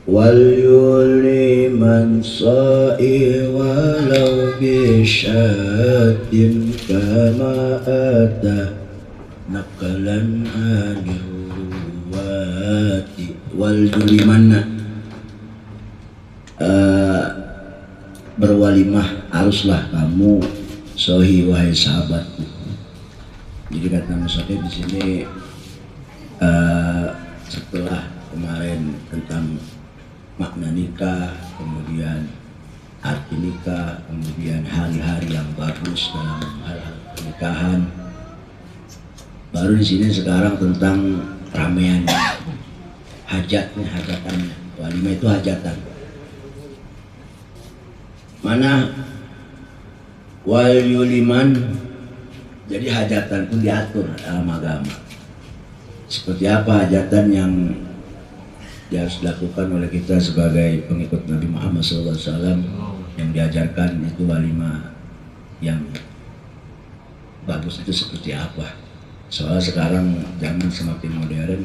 wal yuliman sa'i walau bisyatin kama ata nakalan aniruwati wal yuliman berwalimah haruslah kamu sohi wahai sahabatku. Jadi kata Musafir di sini setelah kemarin tentang makna nikah, kemudian arti nikah, kemudian hari-hari yang bagus dalam hal pernikahan, baru di sini sekarang tentang rameannya, hajatnya, hajatannya. Walimah itu hajatan. Mana wal yuliman, jadi hajatan pun diatur dalam agama. Seperti apa hajatan yang harus dilakukan oleh kita sebagai pengikut Nabi Muhammad SAW, yang diajarkan itu walimah yang bagus itu seperti apa. Soalnya sekarang zaman semakin modern,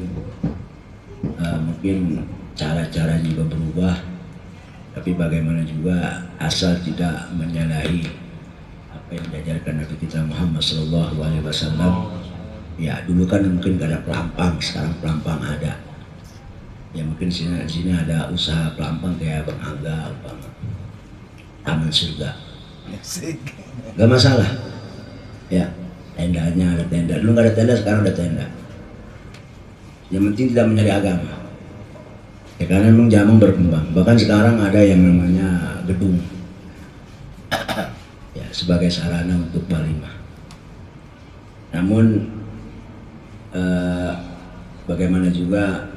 mungkin cara-cara juga berubah, tapi bagaimana juga asal tidak menyalahi apa yang diajarkan Nabi kita Muhammad SAW. Ya dulu kan mungkin gak ada pelampang, sekarang pelampang ada. Ya mungkin di sini ada usaha pelampang kayak Bang Angga, Taman Surga. Gak masalah. Ya tendanya ada tenda. Dulu gak ada tenda, sekarang ada tenda. Yang penting tidak mencari agama. Ya karena memang zaman berkembang. Bahkan sekarang ada yang namanya gedung. Ya sebagai sarana untuk walimah. Namun bagaimana juga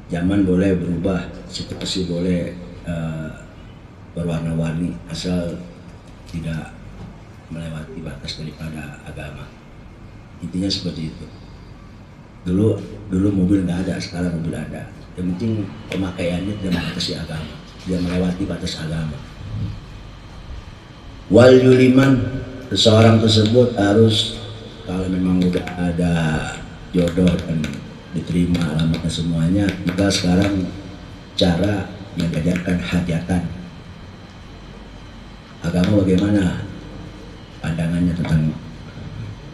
zaman boleh berubah, situasi boleh berwarna-warni asal tidak melewati batas daripada agama. Intinya seperti itu. Dulu mobil nggak ada, sekarang mobil ada. Yang penting pemakaiannya tidak membatasi agama, tidak melewati batas agama. Wal yuliman, seseorang tersebut harus, kalau memang udah ada jodoh dan diterima alamatnya semuanya, kita sekarang cara yang diajarkan hajatan. Agama bagaimana pandangannya tentang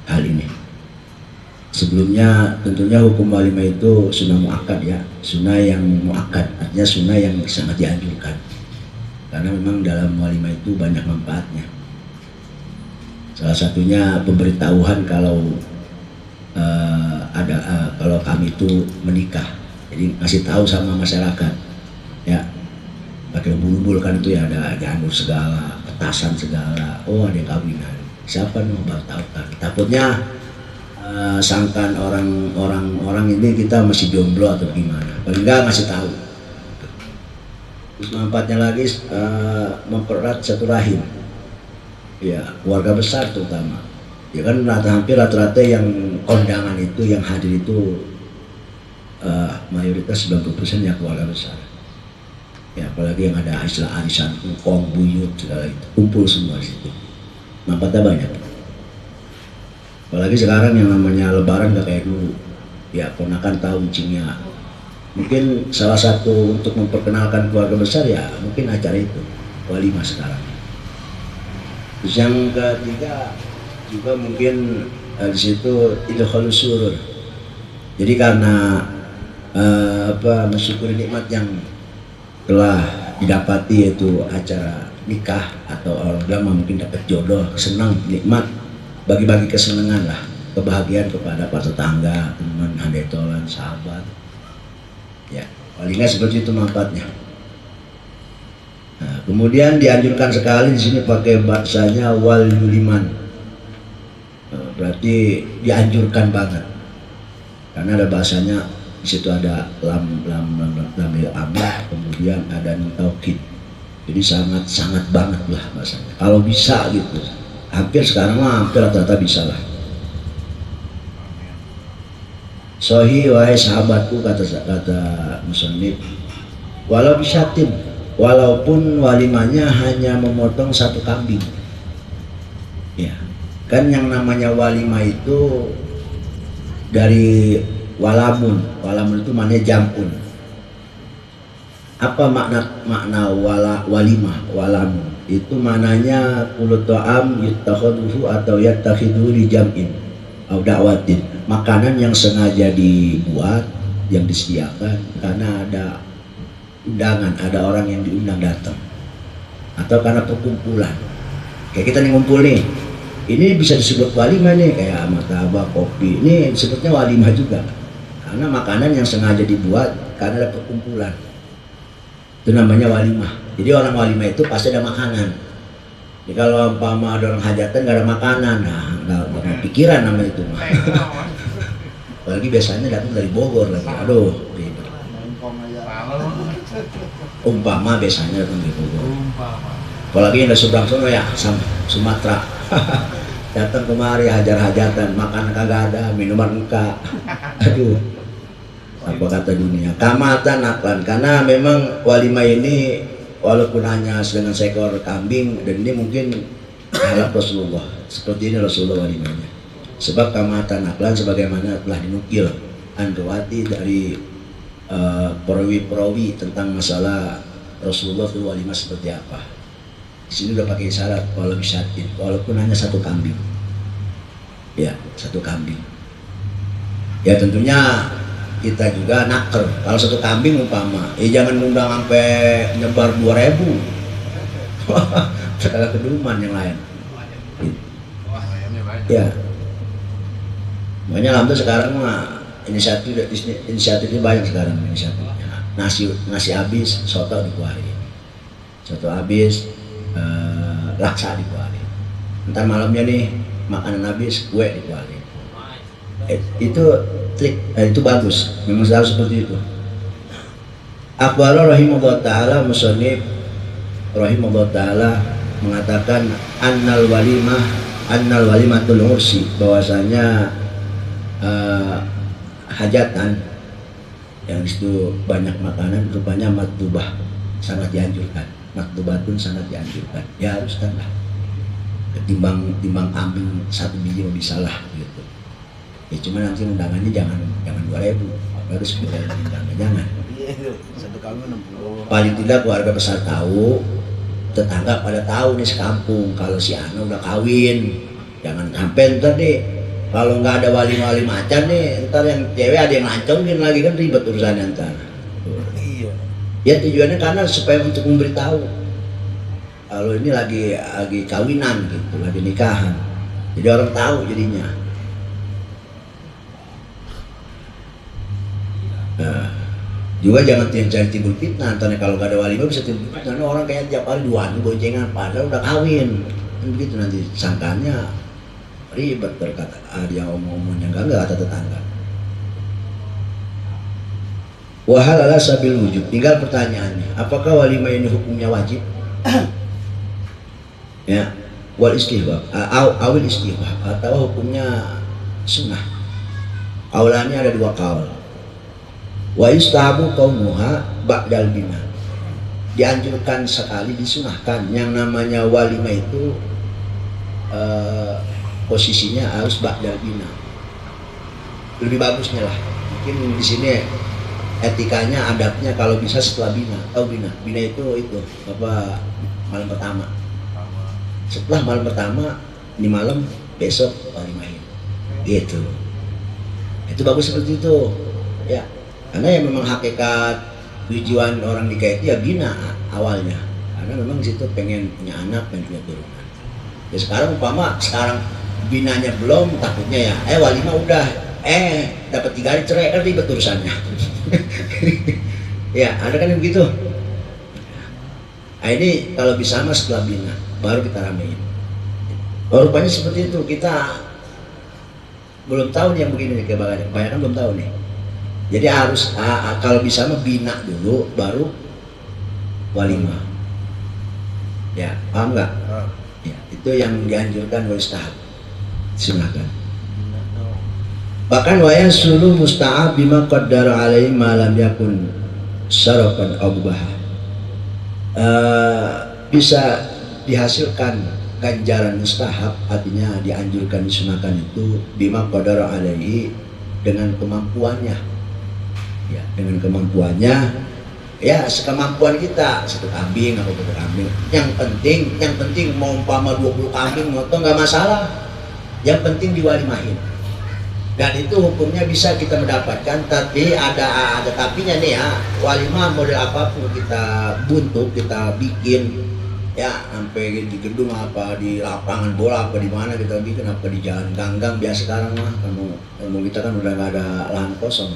hal ini? Sebelumnya tentunya hukum walimah itu sunnah muakkad ya, sunnah yang muakkad, artinya sunnah yang sangat dianjurkan. Karena memang dalam walimah itu banyak manfaatnya. Salah satunya pemberitahuan kalau kalau kami itu menikah, jadi ngasih tahu sama masyarakat, ya pakai umbul-umbul kan itu ya, ada janur segala, petasan segala, oh ada kawinan, siapa nih baru tahu kan, takutnya sangkan orang ini kita masih jomblo atau gimana, paling enggak ngasih tahu. Terus manfaatnya lagi mempererat satu rahim, ya keluarga besar terutama. Ya kan hampir rata-rata yang kondangan itu, yang hadir itu mayoritas 90% ya keluarga besar. Ya apalagi yang ada istilah arisan, ukong, buyut, segala itu kumpul semua di situ. Manfaatnya banyak. Apalagi sekarang yang namanya lebaran gak kayak dulu. Ya ponakan tahu ncingnya. Mungkin salah satu untuk memperkenalkan keluarga besar ya mungkin acara itu, walimah sekarang. Terus yang ketiga juga mungkin di situ idkhalus surur. Jadi karena mensyukuri nikmat yang telah didapati, yaitu acara nikah, atau orang bilang mungkin dapat jodoh, senang, nikmat, bagi-bagi kesenangan lah, kebahagiaan kepada para tetangga, teman, handetolan, sahabat. Ya, paling nggak seperti itu manfaatnya. Nah, kemudian dianjurkan sekali di sini pakai bahasanya wal yuliman. Berarti dianjurkan banget. Karena ada bahasanya di situ ada lam amlah, kemudian ada nun taukid. Jadi sangat banget lah bahasanya. Kalau bisa gitu. Hampir sekarang mah hampir rata-rata bisa lah. Sohi wahai sahabatku, kata musannif, walau bisyatin, walaupun walimanya hanya memotong satu kambing. Ya, kan yang namanya walimah itu dari walamun itu maknanya jamun. Apa makna makna walimah walamu? Itu mananya kullu ta'am yattakhiduhu atau yattakhidu li jam'in au da'watin. Makanan yang sengaja dibuat, yang disediakan karena ada undangan, ada orang yang diundang datang, atau karena perkumpulan. Kayak kita nih ngumpul nih, ini bisa disebut walimah nih, kayak martabak, kopi, ini disebutnya walimah juga karena makanan yang sengaja dibuat karena ada perkumpulan. Itu namanya walimah. Jadi orang walimah itu pasti ada makanan. Jadi kalau umpama ada orang hajatan nggak ada makanan, nah nggak pikiran nama itu mah. Apalagi biasanya datang dari Bogor lagi, aduh ribet. Umpama biasanya datang dari Bogor. Apalagi yang dari seberang sana ya, Sumatera. Datang kemari hajar-hajatan, makan kagak ada, minuman enggak. Aduh. Apa kata dunia, kamatan aklan, karena memang walimah ini walaupun hanya dengan seekor kambing, dan ini mungkin halal Rasulullah, seperti ini Rasulullah walimahnya. Sebab kamatan aklan sebagaimana telah dinukil Andrawati dari perawi-perawi tentang masalah Rasulullah itu walimah seperti apa. Di sini udah pakai syarat walaupun hanya satu kambing, ya satu kambing. Ya tentunya kita juga naker. Kalau satu kambing umpama, jangan ngundang sampai nyebar 2.000. Segala keduman yang lain. Ya. Makanya alhamdulillah sekarang mah inisiatifnya banyak sekarang inisiatifnya. Nasi habis, soto dikeluarin. Soto habis, laksa dikeluarin. Ntar malamnya nih makanan habis, kue dikeluarin. Itu trik, itu bagus, memang harus seperti itu. Aqbala rahimahullah ta'ala, musannif rahimahullah ta'ala mengatakan annal walimatul ursi, bahwasanya hajatan yang itu banyak makanan rupanya matubah, sangat dianjurkan. Matubatun sangat dianjurkan, ya haruskan lah, ketimbang kambing satu biji bisa lah gitu. Ya cuma nanti undangannya jangan 2.000, harus 10.000 undangan, jangan. Satu kali 60. Paling tidak keluarga besar tahu, tetangga pada tahu nih sekampung kalau si Ana udah kawin. Jangan sampai ntar nih kalau nggak ada wali macan nih, ntar yang cewek ada yang lancongin lagi, kan ribet urusannya ntar. Iya. Ya tujuannya karena supaya untuk memberitahu kalau ini lagi kawinan gitu, lagi nikahan. Jadi orang tahu jadinya. Nah, juga jangan cari timbul fitnah. Antara kalau gak ada walimah bisa timbul fitnah. Nah, orang kayak tiap hari duaan boncengan padahal udah kawin. Kan begitu nanti sangkanya ribet, berkata dia omong-omongnya enggak kata tetangga. Wahal ala sabil wujud. Tinggal pertanyaannya, apakah walimah ini hukumnya wajib? Ya, wal istihbab, awil istihbab, atau hukumnya sunnah. Kaulannya ada 2 kaul. Wa yustahabu qaumuha ba'dal bina. Dianjurkan sekali, disunahkan yang namanya walimah itu posisinya harus ba'dal bina. Lebih bagusnya lah. Mungkin di sini etikanya, adabnya kalau bisa setelah bina. Tahu bina? Bina itu apa, malam pertama. Setelah malam pertama, ini malam besok walimahin. Gitu. Itu bagus seperti itu. Ya. Karena ya memang hakikat tujuan orang nikah itu ya bina awalnya, karena memang situ pengen punya anak, pengen punya turunan. Ya sekarang umpama sekarang binanya belum, takutnya ya walimah udah dapat 3 hari cerai, kan ribet urusannya. Ya ada kan yang begitu. Nah ini kalau bisa mas setelah bina baru kita ramein. Rupanya seperti itu, kita belum tahu nih yang begini nih, kebanyakan belum tahu nih. Jadi harus kalau bisa mah bina dulu baru walimah. Ya, paham nggak? Ya, itu yang dianjurkan wa istahab. Silakan. Bahkan wa yasulu musta'ab bima qaddara alaihi ma lam yakun syarafan aw mubah. Bisa dihasilkan ganjaran mustahab, artinya dianjurkan, disunahkan itu bima qaddara alaihi, dengan kemampuannya. Ya, dengan kemampuannya Ya sekemampuan kita, satu kambing atau dua kambing. Yang penting mau umpama 20 kambing motong nggak masalah. Yang penting diwalimahin. Dan itu hukumnya bisa kita mendapatkan, tapi ada tapinya nih ya. Walimah model apapun kita bentuk, kita bikin ya, sampai di gedung apa, di lapangan bola apa, di mana kita bikin, apa di jalan ganggang biasa sekarang mah. Kamu kita kan udah nggak ada lahan kosong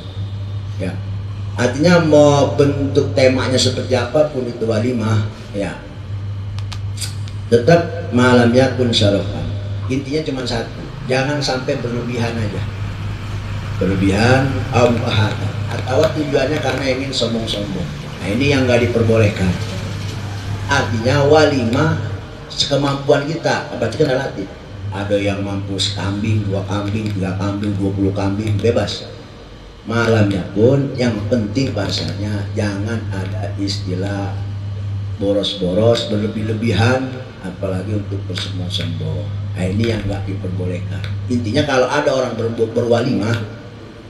ya. Artinya mau bentuk temanya seperti apapun itu walimah ya, tetap malamnya pun syarafan. Intinya cuma satu, jangan sampai berlebihan aja, berlebihan atau tujuannya karena ingin sombong-sombong. Nah ini yang nggak diperbolehkan. Artinya walimah sekemampuan kita, berarti kan relatif. Ada yang mampu sekambing, 2 kambing, 3 kambing, 20 kambing, bebas. Malamnya pun yang penting bahasanya jangan ada istilah boros-boros, berlebih-lebihan, apalagi untuk bersombong-sombong. Nah ini yang nggak diperbolehkan. Intinya kalau ada orang berwalimah,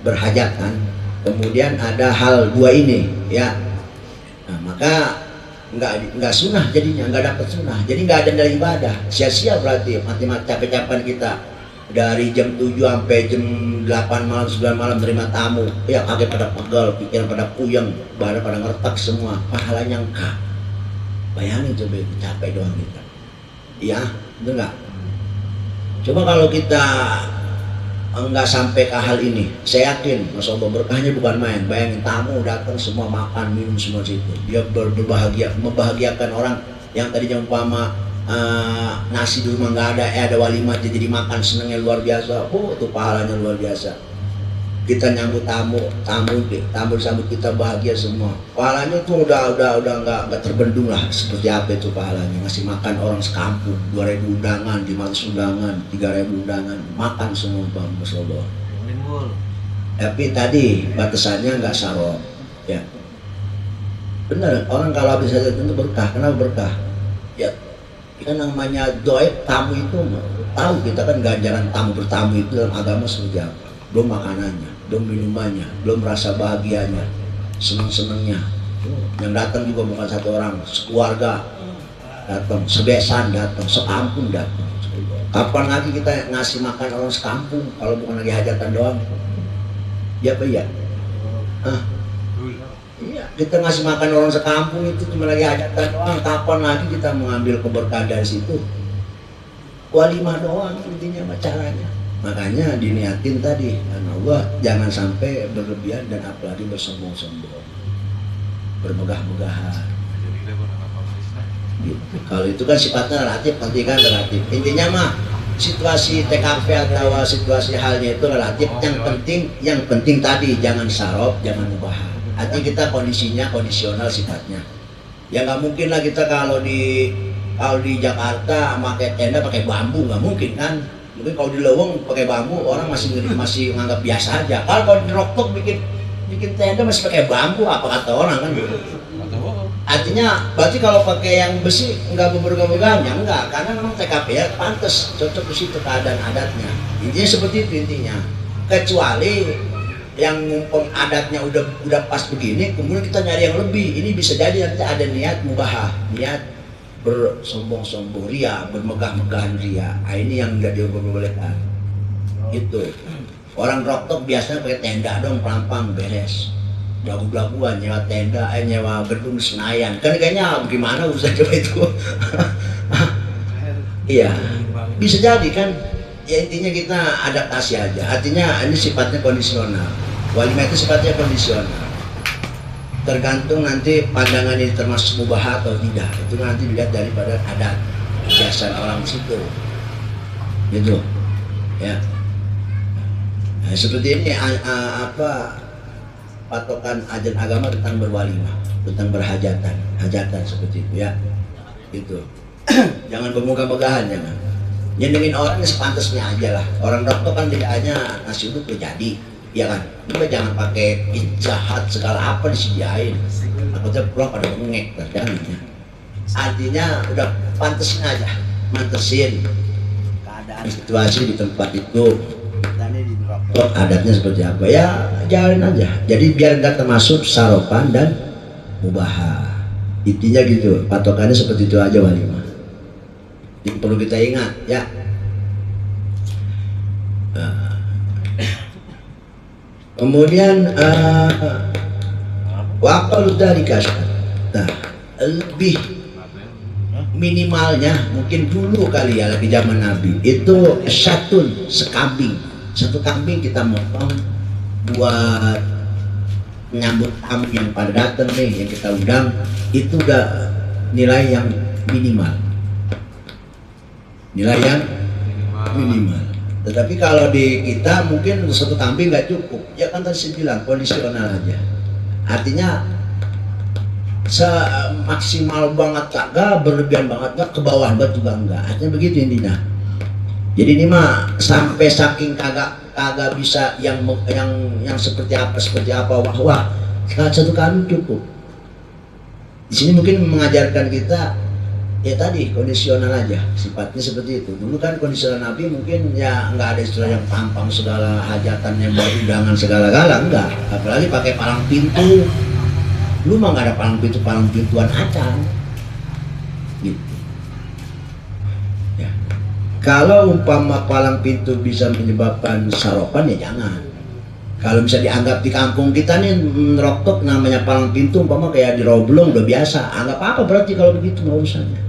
berhajatan, kemudian ada hal dua ini ya, nah maka nggak sunnah jadinya, nggak dapat sunnah, jadi nggak ada nilai ibadah, sia-sia berarti mati-mati capek-capekan kita dari jam 7 sampai jam 8 malam 9 malam terima tamu ya, kaget pada pegal, pikiran pada puyeng, badan pada ngertak semua, pahalanya enggak. Bayangin coba itu capek doang kita ya, betul nggak? Coba kalau kita enggak sampai ke hal ini, saya yakin Masya Allah berkahnya bukan main. Bayangin tamu datang semua makan minum semua situ, dia berbahagia, membahagiakan orang yang tadinya umpama nasi di rumah nggak ada, ada walimah jadi makan, senengnya luar biasa. Oh itu pahalanya luar biasa. Kita nyambut tamu sambut kita bahagia semua, pahalanya tuh udah nggak terbendung lah. Seperti apa itu pahalanya, ngasih makan orang sekampung, 2000 undangan, 500 undangan, 3000 undangan, makan semua Bang, Masya Allah. Tapi tadi batasannya nggak sarok ya. Benar, orang kalau habis saja itu berkah. Kenapa berkah? Ya kan namanya doib tamu itu, tahu kita kan ganjaran tamu bertamu itu dalam agama seperti apa. Belum makanannya, belum minumannya, belum rasa bahagianya, seneng-senengnya. Yang datang juga bukan satu orang, sekeluarga datang, sebesan datang, sekampung datang. Kapan lagi kita ngasih makan orang sekampung kalau bukan lagi hajatan doang? Ya apa ya? Iya, kita ngasih makan orang sekampung itu cuma lagi hajatan doang. Kapan lagi kita mengambil keberkahan dari situ? Walimah doang intinya caranya. Makanya diniatin tadi, karena Allah jangan sampai berlebihan dan apalagi bersombong-sombong, bermegah-megahan. Gitu. Kalau itu kan sifatnya relatif, nanti kan relatif. Intinya mah situasi TKP atau situasi halnya itu relatif. Yang penting tadi jangan sarop, jangan mubahan. Artinya kita kondisinya kondisional sifatnya. Ya nggak mungkin lah kita kalau di Jakarta pakai tenda pakai bambu, nggak mungkin kan. Mungkin kalau di Leweng pakai bambu orang masih menganggap biasa aja. Kalau di Roktok bikin tenda masih pakai bambu, apa kata orang kan gitu. Artinya berarti kalau pakai yang besi nggak bermegah-megahnya, enggak, karena memang TKP ya pantas cocok di situ keadaan adatnya. Intinya seperti itu intinya. Kecuali yang mumpung adatnya udah pas begini, kemudian kita nyari yang lebih, ini bisa jadi nanti ada niat mubahah, niat bersombong-sombong ria, bermegah-megahan ria. Nah, ini yang nggak diperbolehkan. Itu orang Roktok biasanya pakai tenda dong, pelampang beres, belagu-belaguan nyewa tenda, nyewa gedung Senayan. Kan kayaknya gimana usah coba itu. Iya, bisa jadi kan. Ya intinya kita adaptasi aja. Artinya ini sifatnya kondisional. Walimah itu sifatnya kondisional. Tergantung nanti pandangan ini termasuk mubah atau tidak. Itu nanti dilihat daripada adat kebiasaan orang situ. Gitu. Ya. Nah, seperti ini patokan ajaran agama tentang berwalimah, tentang berhajatan, hajatan seperti itu ya. Gitu. Jangan bermegah-megahan, jangan. Nyenengin orang sepantasnya aja lah. Orang dokter kan tidak hanya nasi uduk udah jadi, ya kan? Juga jangan pakai jahat segala apa disediain. Takutnya pulang pada mengek, jangan. Artinya udah pantesin aja, mantesin keadaan situasi di tempat itu. Adatnya seperti apa ya, jalanin aja. Jadi biar nggak termasuk saropan dan mubahah. Intinya gitu, patokannya seperti itu aja walimah. Ini perlu kita ingat ya. Kemudian waktu dari kasar. Nah, lebih minimalnya mungkin dulu kali ya, lagi zaman Nabi itu satu kambing kita motong buat menyambut tamu yang pada datang nih, yang kita undang, itu udah nilai yang minimal. Tetapi kalau di kita mungkin satu kambing nggak cukup, ya kan tadi saya bilang kondisional aja. Artinya semaksimal banget kagak, berlebihan banget nggak, ke bawah banget juga enggak. Artinya begitu intinya. Jadi ini mah sampai saking kagak bisa yang seperti apa wah satu kambing cukup. Di sini mungkin mengajarkan kita ya tadi kondisional aja, sifatnya seperti itu. Dulu kan kondisional Nabi mungkin ya nggak ada istilah yang pampang segala hajatan yang buat undangan segala-gala, enggak. Apalagi pakai palang pintu. Dulu mah nggak ada palang pintuan acan. Gitu. Ya. Kalau umpama palang pintu bisa menyebabkan saropan ya jangan. Kalau bisa dianggap di kampung kita nih ngerokok namanya palang pintu umpama kayak di Roblong udah biasa, anggap apa berarti kalau begitu nggak urusannya.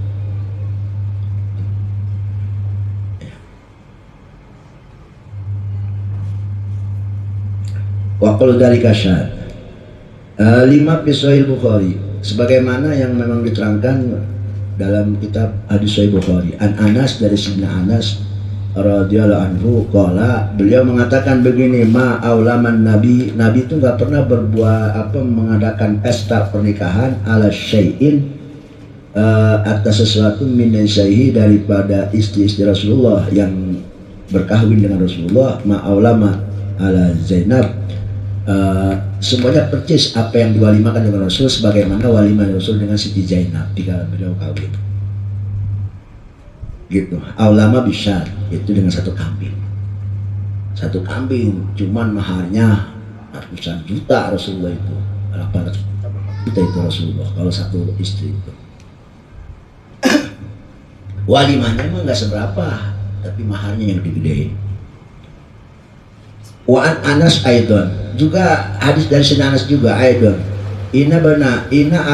Wakil dari kasar 5 fi Sahih Bukhari, sebagaimana yang memang diterangkan dalam kitab hadis Sahih Bukhari. An Anas, dari Sayyidina Anas radhiyallahu anhu, qala, beliau mengatakan begini, ma aulaman nabi itu nggak pernah mengadakan pesta pernikahan ala syai'in atas sesuatu min nisaihi, daripada istri-istri Rasulullah yang berkahwin dengan Rasulullah, ma aulama ala Zainab, semuanya percis apa yang diwalimakan dengan Rasul sebagaimana walimah Rasul dengan Siti Zainab jika beliau kawin. Gitu. Aulama bisa itu dengan satu kambing cuman maharnya ratusan juta Rasulullah itu, 800 juta itu Rasulullah kalau satu istri itu. Walimahnya emang nggak seberapa, tapi maharnya yang digedein. Wa Anas Aidon, juga hadis dari Sayyidina Anas juga Aidon, Inna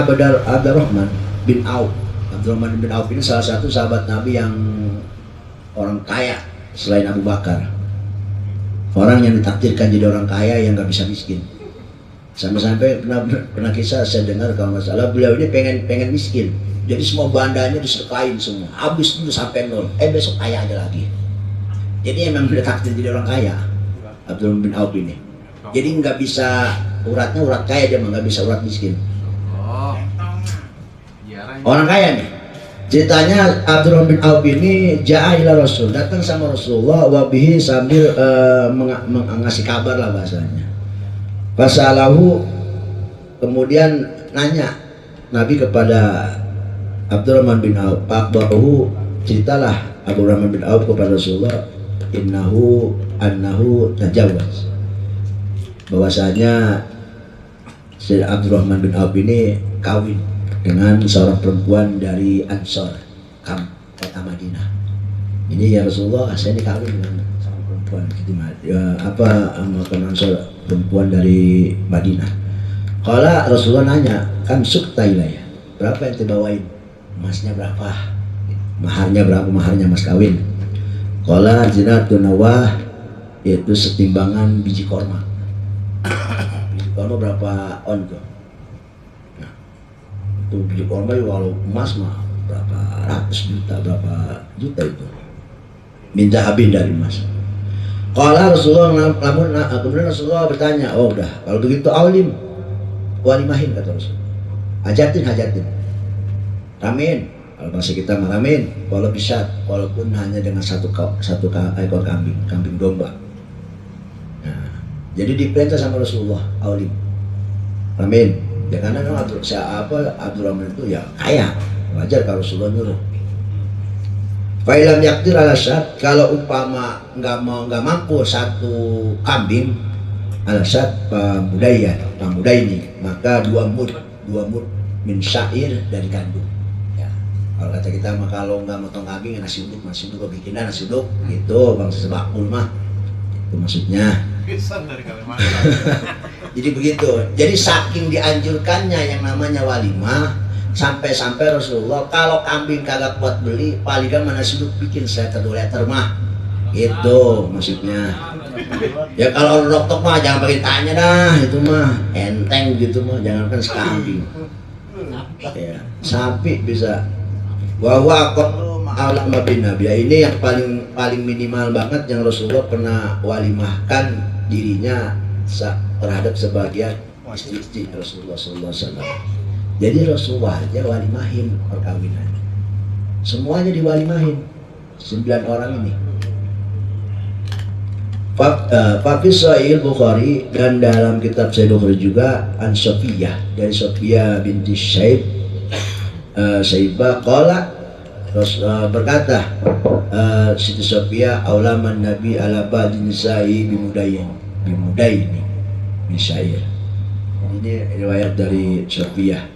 Abdurrahman bin Auf. Abdurrahman bin Auf ini salah satu sahabat Nabi yang orang kaya selain Abu Bakar, orang yang ditakdirkan jadi orang kaya yang nggak bisa miskin. Sampai pernah kisah saya dengar kalau masalah beliau ini pengen miskin, jadi semua bandanya disedekain semua, habis itu sampai nol, besok kaya aja lagi. Jadi emang udah takdir jadi orang kaya Abdurrahman bin Auf ini. Jadi nggak bisa uratnya urat kaya, dia nggak bisa urat miskin. Orang kaya nih. Ceritanya Abdurrahman bin Auf ini ja'a ila Rasul, datang sama Rasulullah wabihi, sambil mengasih kabar lah bahasanya. Fasalahu, kemudian nanya Nabi kepada Abdurrahman bin Auf, Pakbahu, ceritalah Abdurrahman bin Auf kepada Rasulullah, annahu tajawaz, bahwasanya si Abdurrahman bin Auf ini kawin dengan seorang perempuan dari Ansor, kota Madinah. Ini ya Rasulullah, saya dikawin dengan seorang perempuan gitu, Ansor, perempuan dari Madinah. Kalau Rasulullah nanya, kan sukta ilayah, berapa yang dibawain, emasnya berapa, maharnya berapa, maharnya mas kawin. Kalau zinatun nawah, yaitu setimbangan biji korma. Biji korma berapa on tuh? Tuh biji korma walau emas mah berapa ratus juta, berapa juta itu minta habis dari emas. Kalau Rasulullah kemudian Rasulullah bertanya, oh udah kalau begitu aulim, walimahin, kata Rasul, hajatin ramein, kalau bahasa kita ramein, kalau bisa, walaupun hanya dengan satu ekor kambing domba. Nah, jadi diperintah sama Rasulullah aulim, ramein. Ya karena Abdurrahman itu ya kaya, wajar kalau Rasulullah nyuruh. Fa'ilam yaktir ala syad, kalau umpama nggak mampu satu kambing ala syad pamudaini, maka 2 mud 2 mud min syair dari gandum. Ya. Kalau kata kita mah kalau nggak motong kambing nasi uduk bikinnya nasi uduk gitu bang sebakul mah. Itu maksudnya. Dari Kalimantan. Jadi begitu. Jadi saking dianjurkannya yang namanya walimah sampai-sampai Rasulullah kalau kambing kagak kuat beli paling kan mana sudut bikin 1 liter mah. Itu maksudnya. Ya kalau dokter mah jangan pakai tanya dah, itu mah enteng gitu mah, jangankan sekambing. Ya, sapi bisa. Bahwa alam bin Nabi ini yang paling minimal banget yang Rasulullah pernah walimahkan dirinya terhadap sebagian istri Rasulullah SAW. Jadi Rasulullah aja walimahin perkawinan. Semuanya diwalimahin 9 orang ini. Papi Sahih Bukhari dan dalam kitab Sahih Bukhari juga an Sofiyah dari Sofiyah binti Saibah qala berkata Siti Sofiyah aulaman Nabi ala ba'din nisa'i bimudayin min syair. Ini riwayat dari Sofiyah.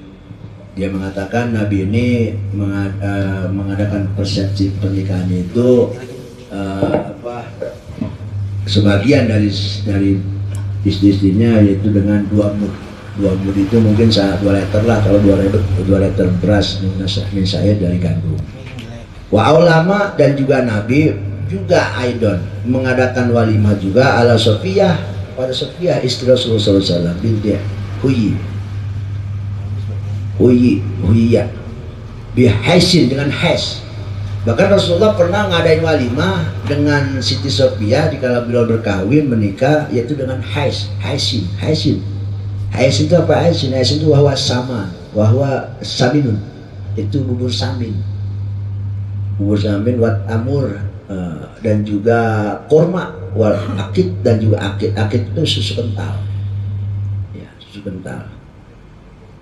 Dia mengatakan Nabi ini mengadakan persepsi pernikahan itu sebagian dari istri-istrinya yaitu dengan 2 mud. 2 mud itu mungkin 2 liter lah, kalau 2 liter beras min syair dari gandum. Wa ulama dan juga Nabi juga Aidon mengadakan walimah juga ala Sofiyah pada Sofiyah istri Rasulullah SAW binti Huyiyah bihaisin dengan hais. Bahkan Rasulullah pernah ngadain walimah dengan Siti Sofiyah dikala beliau berkawin menikah yaitu dengan haisin itu apa? Haisin itu wahwa saminun, itu bubur samin wat amur dan juga korma wal akid dan juga akid itu susu kental ya, susu kental.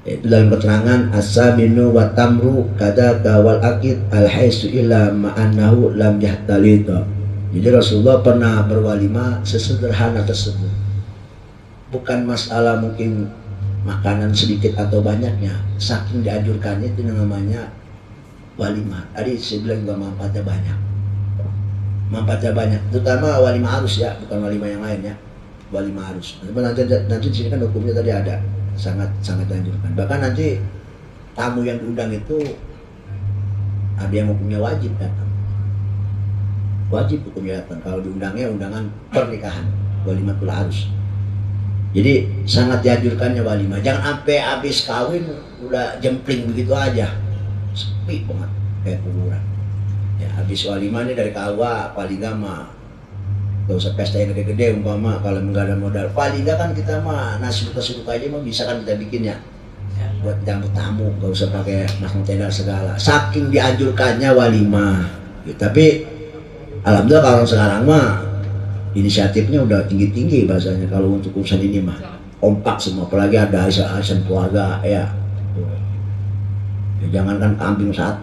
Itu dalam keterangan as-saminu wa tamru kadaka wal akid al-haisu illa ma'annahu lam yahtalita. Jadi Rasulullah pernah berwalimah sesederhana tersebut. Bukan masalah mungkin makanan sedikit atau banyaknya, saking dianjurkannya itu namanya walimah. Tadi saya bilang juga manfaatnya banyak, terutama walimah arus ya, bukan walimah yang lain ya, walimah arus. Nanti di sini kan hukumnya tadi ada. Sangat dianjurkan. Bahkan nanti tamu yang diundang itu ada yang hukumnya wajib datang. Wajib hukumnya datang. Kalau diundangnya undangan pernikahan, walimatul arus. Jadi sangat dianjurkannya walimah. Jangan sampai habis kawin udah jempling begitu aja, sepi banget kayak kuburan. Ya habis walimah ini dari kawa paling gama. Gak usah pesta yang gede-gede umpama kalau nggak ada modal. Paling nggak kan kita mah nasi uduk aja mah bisa kan kita bikin ya buat jambut tamu, gak usah pakai masang tenda segala. Saking dianjurkannya walimah. Ya, tapi alhamdulillah kalau sekarang mah inisiatifnya udah tinggi-tinggi bahasanya kalau untuk urusan ini mah kompak semua, apalagi ada arisan keluarga ya. Jangankan kambing 1,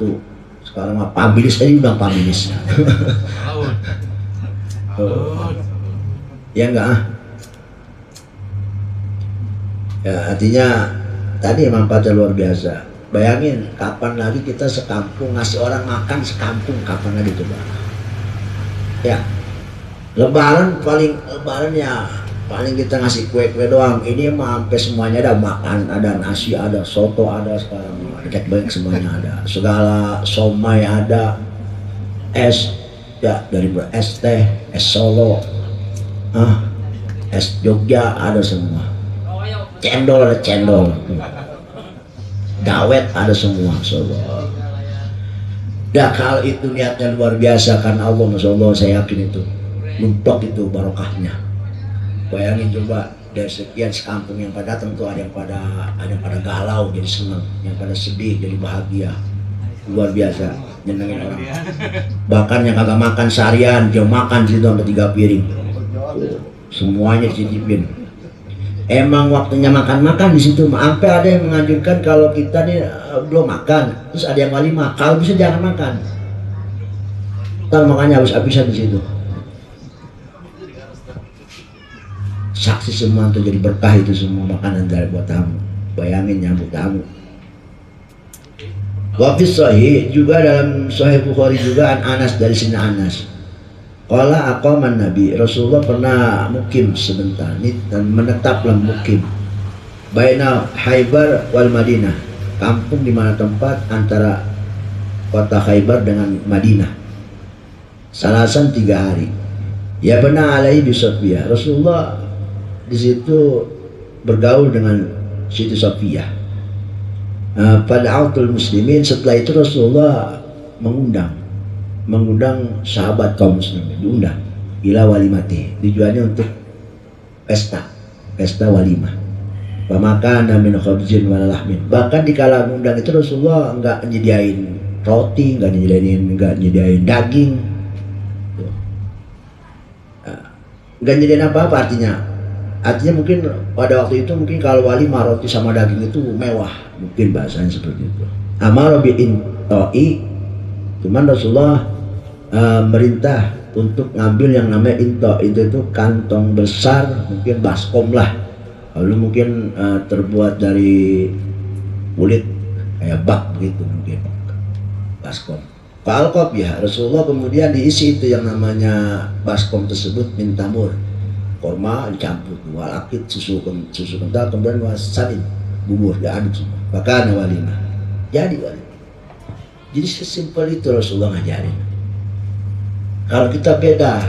sekarang mah pamilis aja udah pamilis. Ya enggak ya, artinya tadi manfaatnya luar biasa. Bayangin kapan lagi kita sekampung ngasih orang makan sekampung, kapan lagi coba ya. Lebaran ya paling kita ngasih kue-kue doang. Ini mah sampai semuanya ada makan, ada nasi, ada soto, ada sekarang ada banyak semuanya ada, segala somai ada, es ya dari es teh, es Solo, es Jogja ada semua, cendol ada cendol, dawet ada semua, Solo. Dah kalau itu niatnya luar biasa karena Allah, Masya Allah saya yakin itu mentok itu barokahnya. Bayangin coba dari sekian sekampung yang pada datang tuh ada yang pada galau jadi senang, yang pada sedih jadi bahagia, luar biasa. Nyenengin orang. Bahkan yang kagak makan seharian dia makan situ sampai 3 piring. Semuanya cicipin. Emang waktunya makan di situ. Sampai ada yang menganjurkan kalau kita nih belum makan, terus ada yang walimah, kalau bisa jangan makan. Ntar makannya habis-habisan di situ. Saksi semua tuh jadi berkah itu semua makanan dari buat tamu. bayangin nyambut tamu. Wa fi sahih juga dalam Sahih Bukhari juga an Anas dari sini Anas. Qala aqaman Nabi, Rasulullah pernah mukim sebentar dan menetaplah mukim baina Khaybar wal Madinah, kampung di mana tempat antara kota Khaybar dengan Madinah. Salasan 3 hari. Ya benar alaihi bisofiyah. Rasulullah di situ bergaul dengan Siti Sofiyah. Pada autul muslimin, setelah itu Rasulullah mengundang sahabat kaum muslimin, diundang ila walimati, tujuannya untuk pesta walimah. Pemakan min khabzin wala lahmin. Bahkan di kala mengundang itu Rasulullah enggak nyediain roti, enggak nyediain daging. Enggak nyediain apa-apa artinya mungkin pada waktu itu mungkin kalau walimah roti sama daging itu mewah, mungkin bahasanya seperti itu. Amar bi inta'i, cuman Rasulullah merintah untuk ngambil yang namanya itu kantong besar, mungkin baskom lah, lalu mungkin terbuat dari kulit kayak bak begitu, mungkin baskom. Falqab ya, Rasulullah kemudian diisi itu yang namanya baskom tersebut min tamur, korma dicampur, walakit susu kental, kemudian wasalim bubur diaduk semua. Bahkan walimah jadi walimah. Jadi sesimpel itu Rasulullah ngajarin. Kalau kita beda,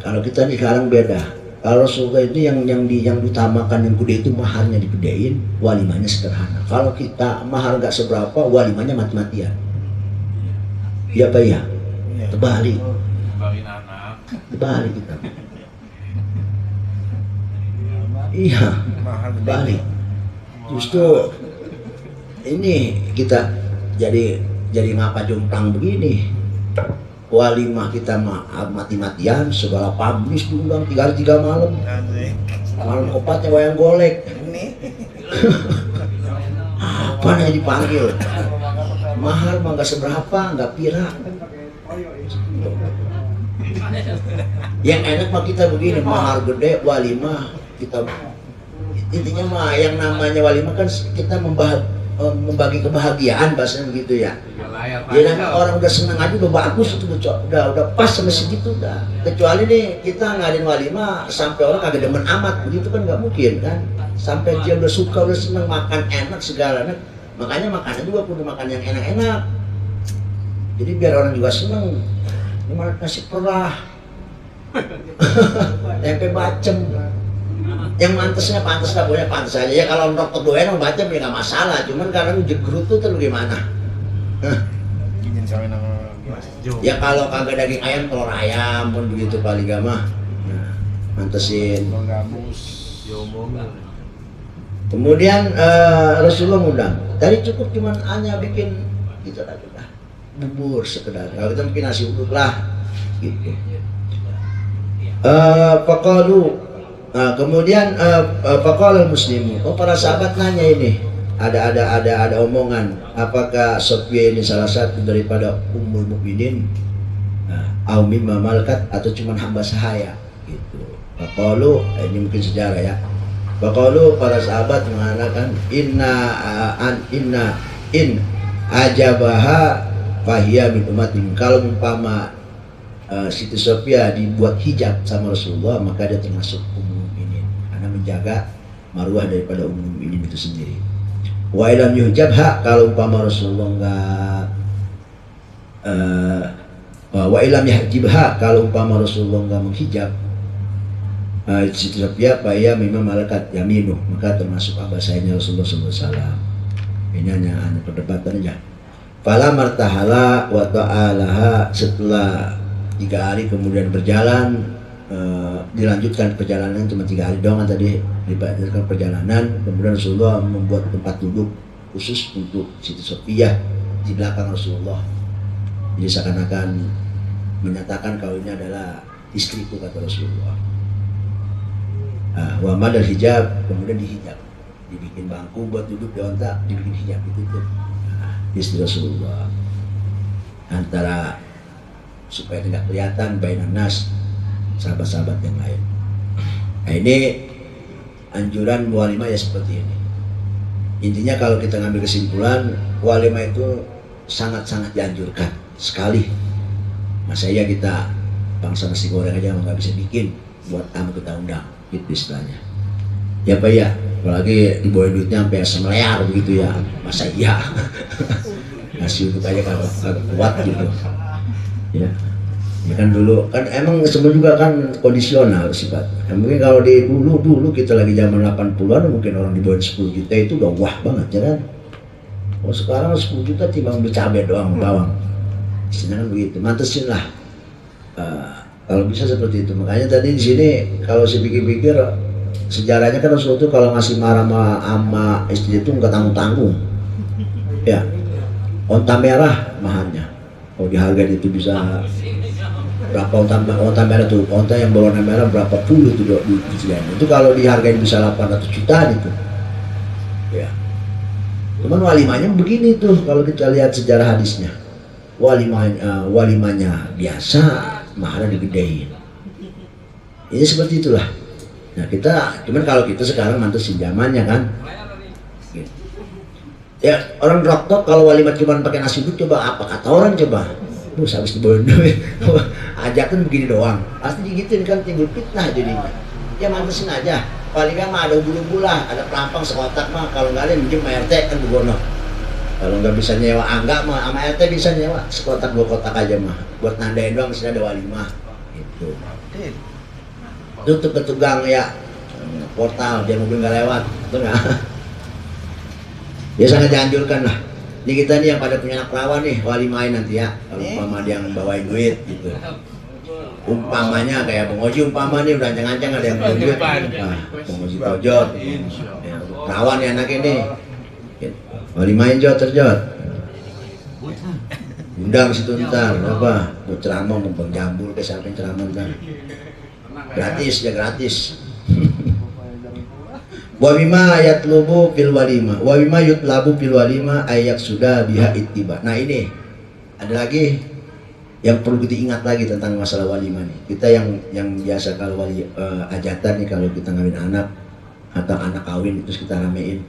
kalau kita nih sekarang beda. Kalau Rasulullah itu yang diutamakan, yang gede itu maharnya digedein, walimahnya sederhana. Kalau kita mahar nggak seberapa, walimahnya mati-matian. Iya Pak ya? Terbalik. Terbalik kita. Iya, balik. Justru ini kita jadi ngapa jomplang begini. Walimah kita mati-matian, segala pablis diundang 3 hari 3 malam. Malam keempatnya wayang golek. Apa yang dipanggil? Mahal mah nggak seberapa, nggak pira. Yang enak mah kita begini, mahar gede, walimah kita. Intinya mah yang namanya walimah kan kita membagi kebahagiaan, bahasanya begitu ya. Ya orang udah seneng aja udah bagus itu, udah pas sama segitu udah. Kecuali nih kita ngadain walimah sampai orang kagak demen amat, begitu kan nggak mungkin kan. Sampai dia udah suka, udah seneng, makan enak segala. Makanya makannya juga kudu makan yang enak-enak. Jadi biar orang juga seneng. Ini malah nasi perah, tempe bacem. Yang pantas lah, boleh pantas aja ya. Kalau dokter doyan mau bacem ya nggak masalah. Cuman karena jegrut tuh terus gimana? Ya kalau kagak daging ayam, telur ayam pun begitu paling gamah. Nah, mantesin. Kemudian Rasulullah ngundang. Tadi cukup cuman hanya bikin gitu aja lah, bubur sekedar. Kalau kita bikin nasi uduk lah, gitu. Kemudian faqala muslimu. Oh, para sahabat nanya ini. Ada omongan, apakah Sofia ini salah satu daripada Ummul Mukminin, au mimma malakat, atau cuma hamba sahaya gitu. Faqalu, ini mungkin sejarah ya. Faqalu, para sahabat mengatakan in ajabaha fahiya min ummatin. Kalau umpama Siti Sofia dibuat hijab sama Rasulullah, maka dia termasuk Ummul Mukminin, karena menjaga marwah daripada Ummul Mukminin itu sendiri. Wa ilam yuhjabha, kalau umpama Rasulullah enggak wa ilam yahjibha, kalau umpama Rasulullah enggak menghijab Siti Sofia, ya memang malaikat yaminu, maka termasuk abasainya Rasulullah SAW. Ini hanya perdebatan aja. Fala martahala wa ta'alaha, setelah 3 hari kemudian berjalan, dilanjutkan perjalanan, cuma 3 hari doang tadi dilanjutkan perjalanan. Kemudian Rasulullah membuat tempat duduk khusus untuk Siti Sofia di belakang Rasulullah. Jadi seakan-akan menyatakan kalau ini adalah istriku, kata Rasulullah. Wa madal hijab, kemudian dihijab, dibikin bangku buat duduk di ontak, dibikin hijab ditutup. Istri Rasulullah, antara supaya tidak kelihatan bainan nas, sahabat-sahabat yang lain. Nah, ini anjuran walimah ya seperti ini. Intinya kalau kita ngambil kesimpulan, walimah itu sangat-sangat dianjurkan sekali. Masa iya kita bangsa nasi goreng aja nggak bisa bikin, buat tamu kita undang, gitu istilahnya. Ya Pak ya, apalagi dibawa duitnya sampai semelear begitu ya, masa iya. Nasi uduk aja kalau kuat gitu. Ya. Ya kan dulu kan emang semua juga kan kondisional sifat. Ya, mungkin kalau di dulu kita lagi zaman 80-an mungkin orang di bawah 10 juta itu udah wah banget ya kan. Oh sekarang 10 juta timbang beli cabai doang bawang. Istilahnya kan begitu. Mantesin lah. Kalau bisa seperti itu. Makanya tadi di sini kalau saya pikir-pikir sejarahnya kan Rasulullah itu kalau ngasih marah sama istri itu nggak tanggung-tanggung. Ya. Onta merah mahalnya. Oh dihargain itu bisa berapa onta merah tuh, onta yang berwarna merah berapa puluh tuh itu kalau dihargain bisa 800 jutaan itu ya. Cuman walimanya begini tuh kalau kita lihat sejarah hadisnya, walimanya biasa, mahalnya digedein. Ini seperti itulah. Nah kita, cuman kalau kita sekarang mantesin zamannya kan gitu. Ya orang dokter kalau walimah cuma pakai nasi uduk, coba apa kata orang coba? Terus habis dibawain duit, ajakan begini doang, pasti digituin kan, timbul fitnah jadinya. Ya mantesin aja, paling kan mah ada bulu lah, ada perampang sekotak mah, kalau nggak ada minjem RT kan begono. Kalau nggak bisa nyewa angga mah, sama RT bisa nyewa sekotak 2 kotak aja mah, buat nandain doang, sini ada walimah. Gitu. Tutup ke tukang ya portal biar mobil nggak lewat, betul nggak? Ya sangat dianjurkan lah. Ini kita nih yang pada punya anak perawan nih, walimahin nanti ya. Kalau umpama dia bawain duit gitu. Umpamanya kayak Bang Oji umpama nih udah ancang-ancang ada yang bawain duit. Nah, Bang Oji tojot. Ya, perawan ya anak ini. Walimahin jod terjot. Undang situ ntar, apa? Mau ceramah, mau Bang Jambul ke siapa yang ceramah ntar. Gratis ya gratis. Wa mimma yatlubu fil walima wa mimma yutlabu fil walima ayat sudah biha ittiba. Nah ini ada lagi yang perlu kita ingat lagi tentang masalah walimah nih. Kita yang biasa kalau hajatan nih, kalau kita ngawin anak atau anak kawin terus kita ramein.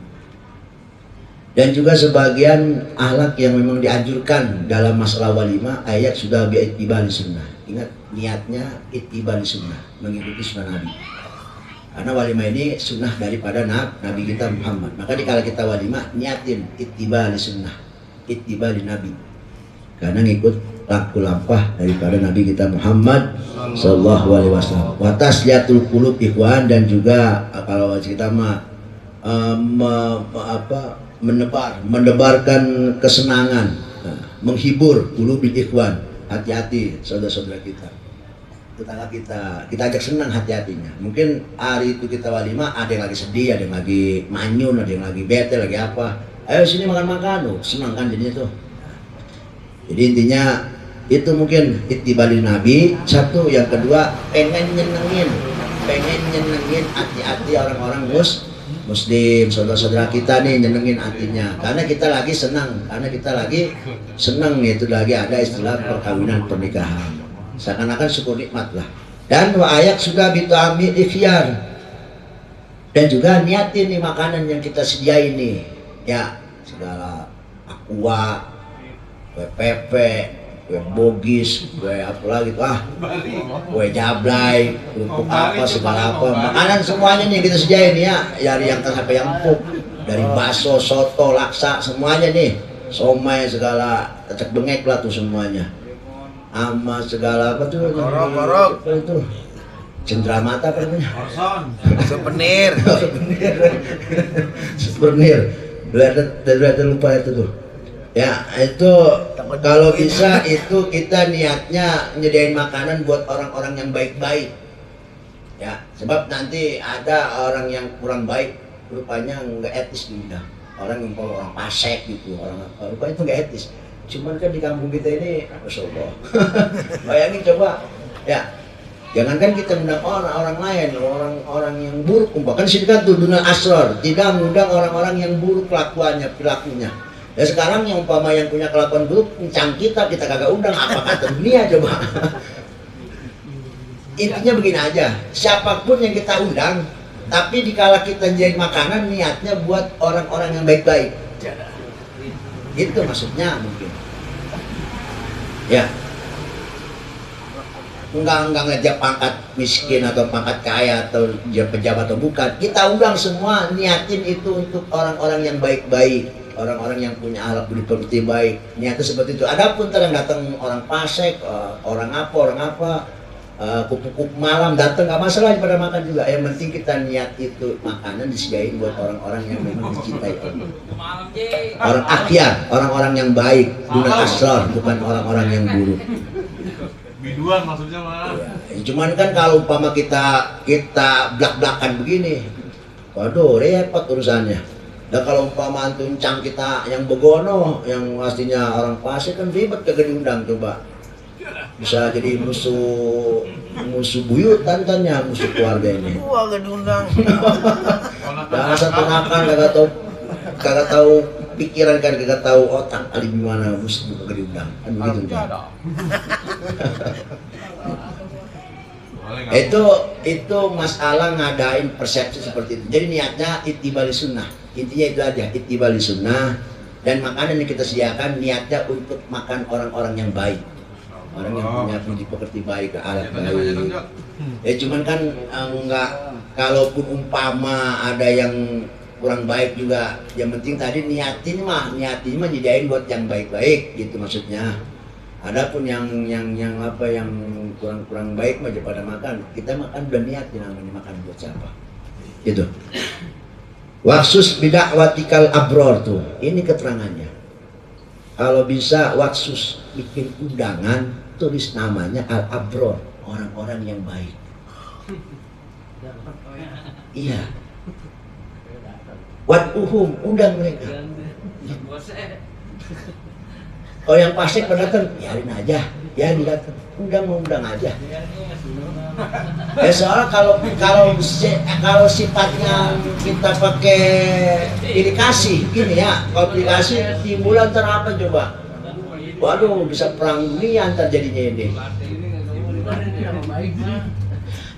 Dan juga sebagian akhlak yang memang dianjurkan dalam masalah walimah ayat sudah biha ittiba li sunnah. Ingat niatnya ittiba li sunnah, mengikuti sunnah Nabi. Karena walimah ini sunnah daripada Nabi kita Muhammad. Maka dikala kita walimah, niatin ittiba li sunnah, ittiba li Nabi. Karena ngikut laku lampah daripada Nabi kita Muhammad Sallallahu Alaihi Wasallam. Wa tasliyatul qulub ikhwan, dan juga kalau kita mah mendebarkan kesenangan, menghibur qulubil ikhwan, hati-hati saudara-saudara kita. Tetangga kita ajak senang hati-hatinya. Mungkin hari itu kita walimah, ada yang lagi sedih, ada yang lagi manyun, ada yang lagi bete, lagi apa. Ayo sini makan-makan, senang kan jadinya tuh. Jadi intinya itu mungkin ittibali Nabi. Satu, yang kedua pengen nyenengin hati-hati orang-orang muslim, saudara-saudara kita nih, nyenengin hatinya. Karena kita lagi senang, itu lagi ada istilah perkawinan pernikahan. Seakan-akan syukur nikmat lah. Dan wa ayat sudah bitami ikhyar. Dan juga niatin nih makanan yang kita sediain nih. Ya, segala aqua, kue pepe, kue bogis, kue apa lagi tuh, kue jablay, kerupuk apa, segala apa. Makanan semuanya nih kita sediain ya. Dari yang sampai yang empuk. Dari bakso, soto, laksa, semuanya nih. Somai, segala, cecek bengek lah tuh semuanya. Ama segala apa tuh, korok itu cenderamata apa namanya, souvenir berarti lupa itu tuh ya. Itu kalau bisa itu kita niatnya nyediain makanan buat orang-orang yang baik-baik ya, sebab nanti ada orang yang kurang baik, rupanya nggak etis nih, orang yang kalau orang pasek gitu, orang rupanya itu nggak etis. Cuman kan di kampung kita ini, Masya Allah. Bayangin coba, ya, jangankan kita undang orang lain, orang yang buruk, bahkan sini kan tudunal asror, tidak mengundang orang-orang yang buruk kelakuannya, perilakunya. Ya sekarang yang umpama yang punya kelakuan buruk, kencang kita kagak undang, apa kata dunia coba. Intinya begini aja, siapapun yang kita undang, Tapi dikala kita jadi makanan niatnya buat orang-orang yang baik-baik. Itu maksudnya mungkin. Ya. Enggak ngajak pangkat miskin atau pangkat kaya atau pejabat atau bukan. Kita undang semua, niatin itu untuk orang-orang yang baik-baik, orang-orang yang punya akhlak budi pekerti baik. Niatnya seperti itu. Adapun terang datang orang fasik, orang apa, kupu-kupu malam datang nggak masalah pada makan juga. Yang penting kita niat itu makanan disediain buat orang-orang yang memang dicintai Allah. Orang akhyar, orang-orang yang baik, guna asrar, bukan orang-orang yang buruk. Biduan maksudnya mah. Ya, cuman kan kalau umpama kita blak-blakan begini, waduh repot urusannya. Dan kalau umpama tuncang kita yang begono, yang pastinya orang fasik kan ribet kagak diundang coba. Bisa jadi musuh buyutan kan ya, musuh keluarga ini. Gua gak diundang. Nah, satu makan kagak tahu pikiran kan, kagak tahu otak kali gimana mesti kagak diundang. Kan begitu kan. Itu masalah ngadain persepsi seperti itu. Jadi niatnya ittibali sunnah. Intinya itu aja, ittibali sunnah. Dan makanan yang kita sediakan niatnya untuk makan orang-orang yang baik. Orang yang punya budi pekerti baik, alat baik. Ya cuman kan enggak, kalaupun umpama ada yang kurang baik juga, yang penting tadi niatin mah nyediain buat yang baik-baik gitu maksudnya. Adapun yang kurang baik mah pada makan, kita makan udah niat namanya makan buat siapa. Gitu. Waksus bida'watikal abror tuh, ini keterangannya. Kalau bisa waksus bikin undangan, tulis namanya al-abror, orang-orang yang baik. Iya. Wad'uhum, undang mereka. Kalau yang fasik pendatang, biarin aja, ya didatang, undang aja. Ya soalnya kalau sifatnya kita pakai dikasih, gini ya, kalau dikasih timbulan ntar apa coba? Waduh, bisa perang dunia ntar jadinya ini.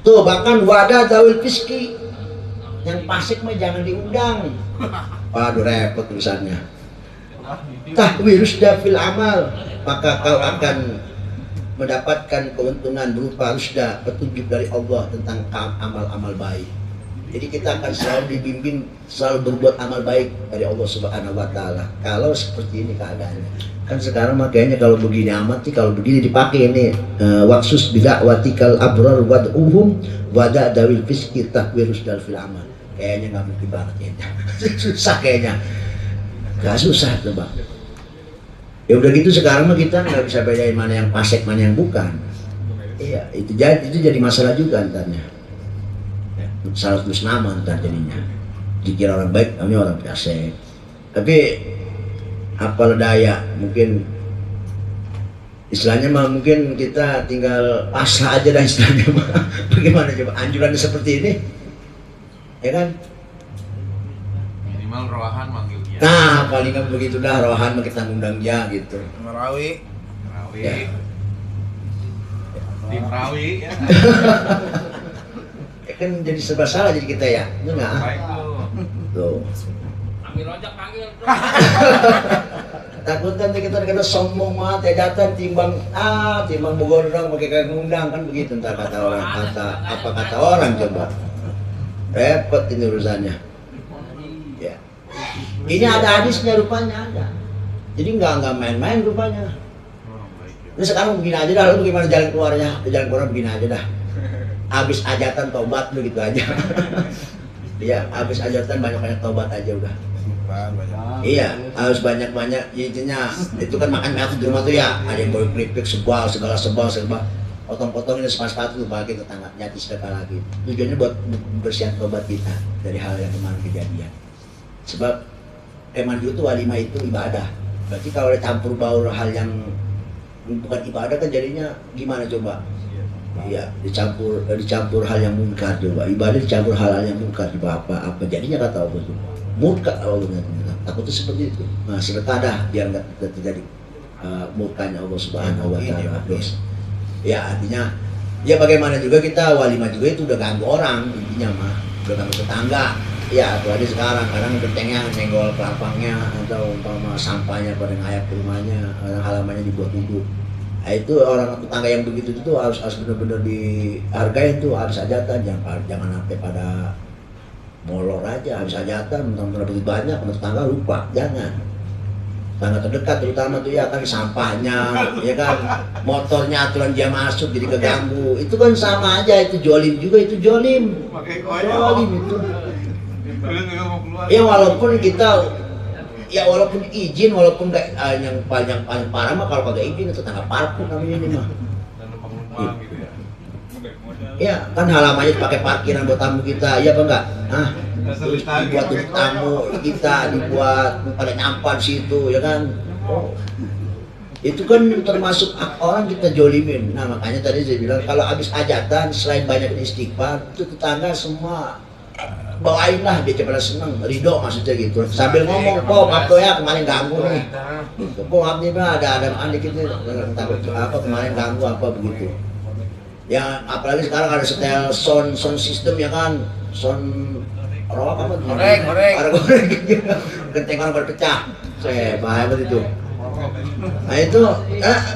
Tuh bahkan wadah dawil fiski, yang fasik mah jangan diundang. Waduh repot tulisannya. Tahwirus dafil amal, maka kau akan mendapatkan keuntungan berupa rusda, petunjuk dari Allah tentang amal-amal baik. Jadi kita akan selalu dibimbing, selalu berbuat amal baik dari Allah Subhanahu wa Ta'ala. Kalau seperti ini keadaannya, kan sekarang makanya kalau begini amat sih, kalau begini dipakai ini waksus bida'watikal abrar wad'uhum wada' dawil fiski tahwirus dafil amal. Kayaknya nggak mungkin banget ya. Susah kayaknya. Gak susah tuh bang. Ya udah gitu sekarang mah kita nggak bisa bedain mana yang fasik mana yang bukan. Iya itu jadi masalah juga antaranya. Salah tulis nama antar jadinya. Dikira orang baik, namanya orang fasik. Tapi apa daya mungkin istilahnya mah mungkin kita tinggal pasrah aja dah istilahnya mah. Bagaimana coba anjurannya seperti ini? Ya kan? Minimal rohan manggil dia. Nah, paling kan begitu dah, rohan kita ngundang dia gitu. Merawi. Ya. Tim Rawi ya. Kan jadi serba salah jadi kita ya. Itu enggak? Baik tuh. Tuh. Ambil ojek panggil. Takut nanti kita sombong banget ya datang timbang Bogor orang pakai kagak ngundang kan begitu entar kata orang apa kata orang coba. Repot ini urusannya. Ya. Ini ada hadisnya rupanya ada. Jadi nggak main-main rupanya. Ini sekarang begini aja dah, lu gimana jalan keluarnya? Jalan keluar begini aja dah. Habis ajatan tobat lu gitu aja. Iya, habis ajatan banyak-banyak tobat aja udah. Iya, harus banyak-banyak. Intinya itu kan makan mie di rumah tuh ya. Ada yang bawa keripik sebal, segala sebal. Potong-potong ini sepatu pakai tetangga nyati sedekah lagi. Tujuannya buat bersihan tobat kita dari hal yang kemarin kejadian. Sebab emang itu walimah itu ibadah. Berarti kalau ada campur baur hal yang bukan ibadah kan jadinya gimana coba? Iya, dicampur hal yang munkar coba. Ibadah dicampur hal yang munkar coba apa jadinya kata Allah itu. Murka Allah takutnya seperti itu. Nah, sedekah dah biar enggak terjadi murkanya Allah Subhanahu wa Ta'ala. Ya artinya ya bagaimana juga kita walimah juga itu udah ganggu orang intinya mah. udah sama tetangga. Ya, apalagi sekarang kadang gentengnya nyenggol pelapangnya atau umpama sampahnya pada ngayap ke rumahnya, halamannya dibuat duduk. Nah, itu orang tetangga yang begitu itu harus benar-benar dihargai tuh, harus hajatan, jangan sampai pada molor aja, habis hajatan, mentang-mentang begitu banyak, tetangga lupa, jangan. Tetangga terdekat terutama tuh ya kan sampahnya, ya kan motornya aturan dia masuk jadi keganggu, itu kan sama aja, itu jolim juga, itu jolim, jolim itu. Ya walaupun kita, ya walaupun izin, walaupun nggak yang paling parah mah kalau kagak izin itu tetangga parkir namanya ini mah. Gitu ya. Ya kan halamannya dipakai parkiran buat tamu kita, ya apa enggak? Terus dibuat untuk tamu kita, dibuat pada nyampah di situ, ya kan? Oh. Itu kan termasuk orang kita jolimin. Nah makanya tadi saya bilang kalau habis hajatan selain banyak istighfar, itu tetangga semua bawain lah, dia cepet seneng, ridho maksudnya gitu. Sambil ngomong, kok maaf tuh ya kemarin ganggu nih. Kok maaf nih Pak, ada dikit nih, takut apa kemarin ganggu apa begitu. Ya apalagi sekarang ada setel sound system ya kan, sound rock apa? Goreng. Gentengan berpecah. Bahaya banget itu. Nah itu,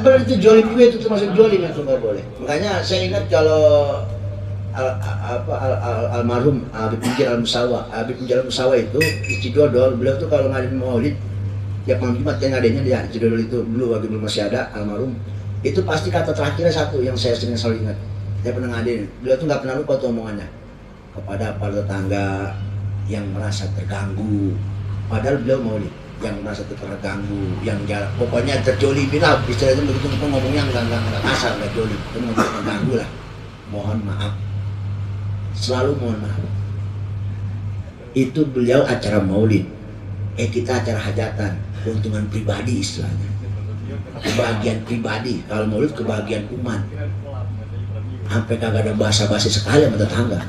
benar itu jolim juga, itu termasuk jolim, itu nggak boleh. Makanya saya ingat kalau almarhum Habib Munjir Al-Musawa itu di Cidodol, beliau tuh kalau ngadain maulid tiap malam Jumat yang adanya di Cidodol itu dulu waktu belum masih ada almarhum, itu pasti kata terakhirnya satu yang saya selalu ingat, dia pernah ngadain, beliau tuh nggak pernah lupa tuh omongannya kepada para tetangga yang merasa terganggu, padahal beliau maulid, yang merasa terganggu, yang jarak, pokoknya terjolimin lah, istilahnya begitu, kita ngomongnya nggak kasar, nggak jolim, kita ngomong terganggu lah, mohon maaf. Selalu mohon maaf. Itu beliau acara maulid, kita acara hajatan, keuntungan pribadi istilahnya, kebahagiaan pribadi. Kalau maulid kebahagiaan umat, sampai kagak ada basa-basi sekali sama tetangga.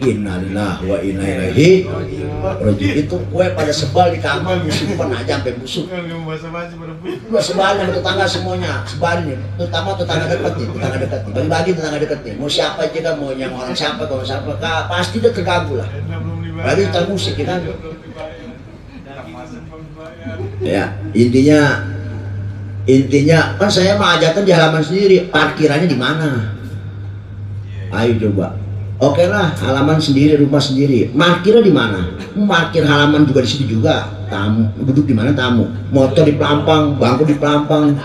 Innalillahi wa inna ilaihi raji'un. Itu kue pada sebal di kamar, disimpan aja sampai busuk. Sebal sama tetangga semuanya, sebalin. Terutama tetangga dekat nih, bagi-bagi tetangga dekat nih. Mau siapa aja kan, mau yang orang siapa, kalau siapa, pasti dia terganggu lah. Bagi kita musik ya kan. Ya intinya kan saya mah hajatan di halaman sendiri, parkirannya di mana? Ayo coba. Oke lah, halaman sendiri, rumah sendiri. Parkirnya di mana? Parkir halaman juga di situ juga. Tamu duduk di mana tamu? Motor di pelampang, bangku di pelampang,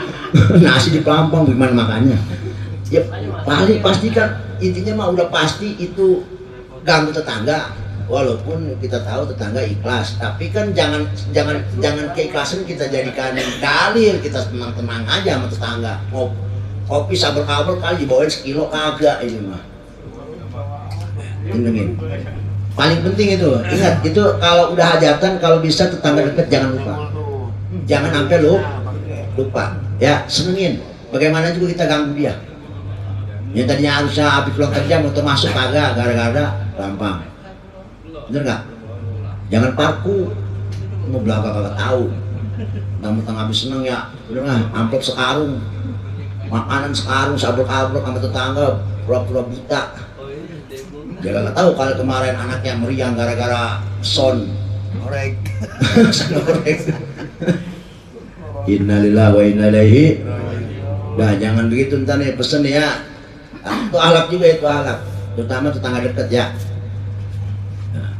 nasi di pelampang, gimana makannya? Ya pasti kan intinya mah udah pasti itu ganggu tetangga. Walaupun kita tahu tetangga ikhlas, tapi kan jangan keikhlasan kita jadikan dalil, kita tenang-tenang aja sama tetangga. Kopi sabar-sabar kali dibawain sekilo kagak ini mah. Indengin. Paling penting itu, ingat itu kalau udah hajatan, kalau bisa tetangga dekat jangan lupa. Jangan sampai lupa. Ya, senengin. Bagaimana juga kita ganggu dia. Yang tadinya harusnya habis pulang kerja mau masuk kagak gara-gara gampang. Bener nggak? Jangan parku. Mau belakang kagak tahu. Tentang habis seneng ya, udah lah, amplop sekarung. Makanan sekarung, sabrok-abrok sama tetangga, pura-pura buta. Dia nggak tahu kalau kemarin anaknya meriang gara-gara son orek. Innalillahi wa inna ilaihi. Nah jangan begitu ntar nih pesen ya. Itu ahlak juga, itu ahlak, terutama tetangga dekat ya. Nah.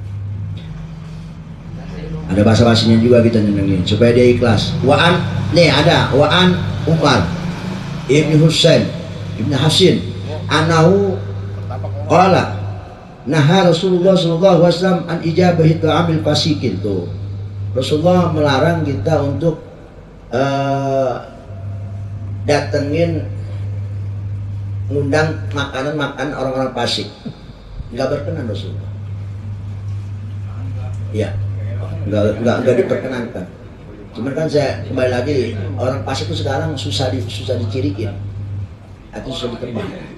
Ada bahasa-bahasanya juga kita nyenengin supaya dia ikhlas. Wa'an nih ada Wa'an Umar Ibn Husain Ibn Hasin anahu qala nah Rasulullah SAW an ijabahi ta'amil fasikin tuh. Rasulullah melarang kita untuk datengin ngundang makanan orang-orang fasik. Nggak berkenan Rasulullah. Iya, nggak diperkenankan. Cuman kan saya kembali lagi, orang fasik itu sekarang susah diciriin atau susah ditebak.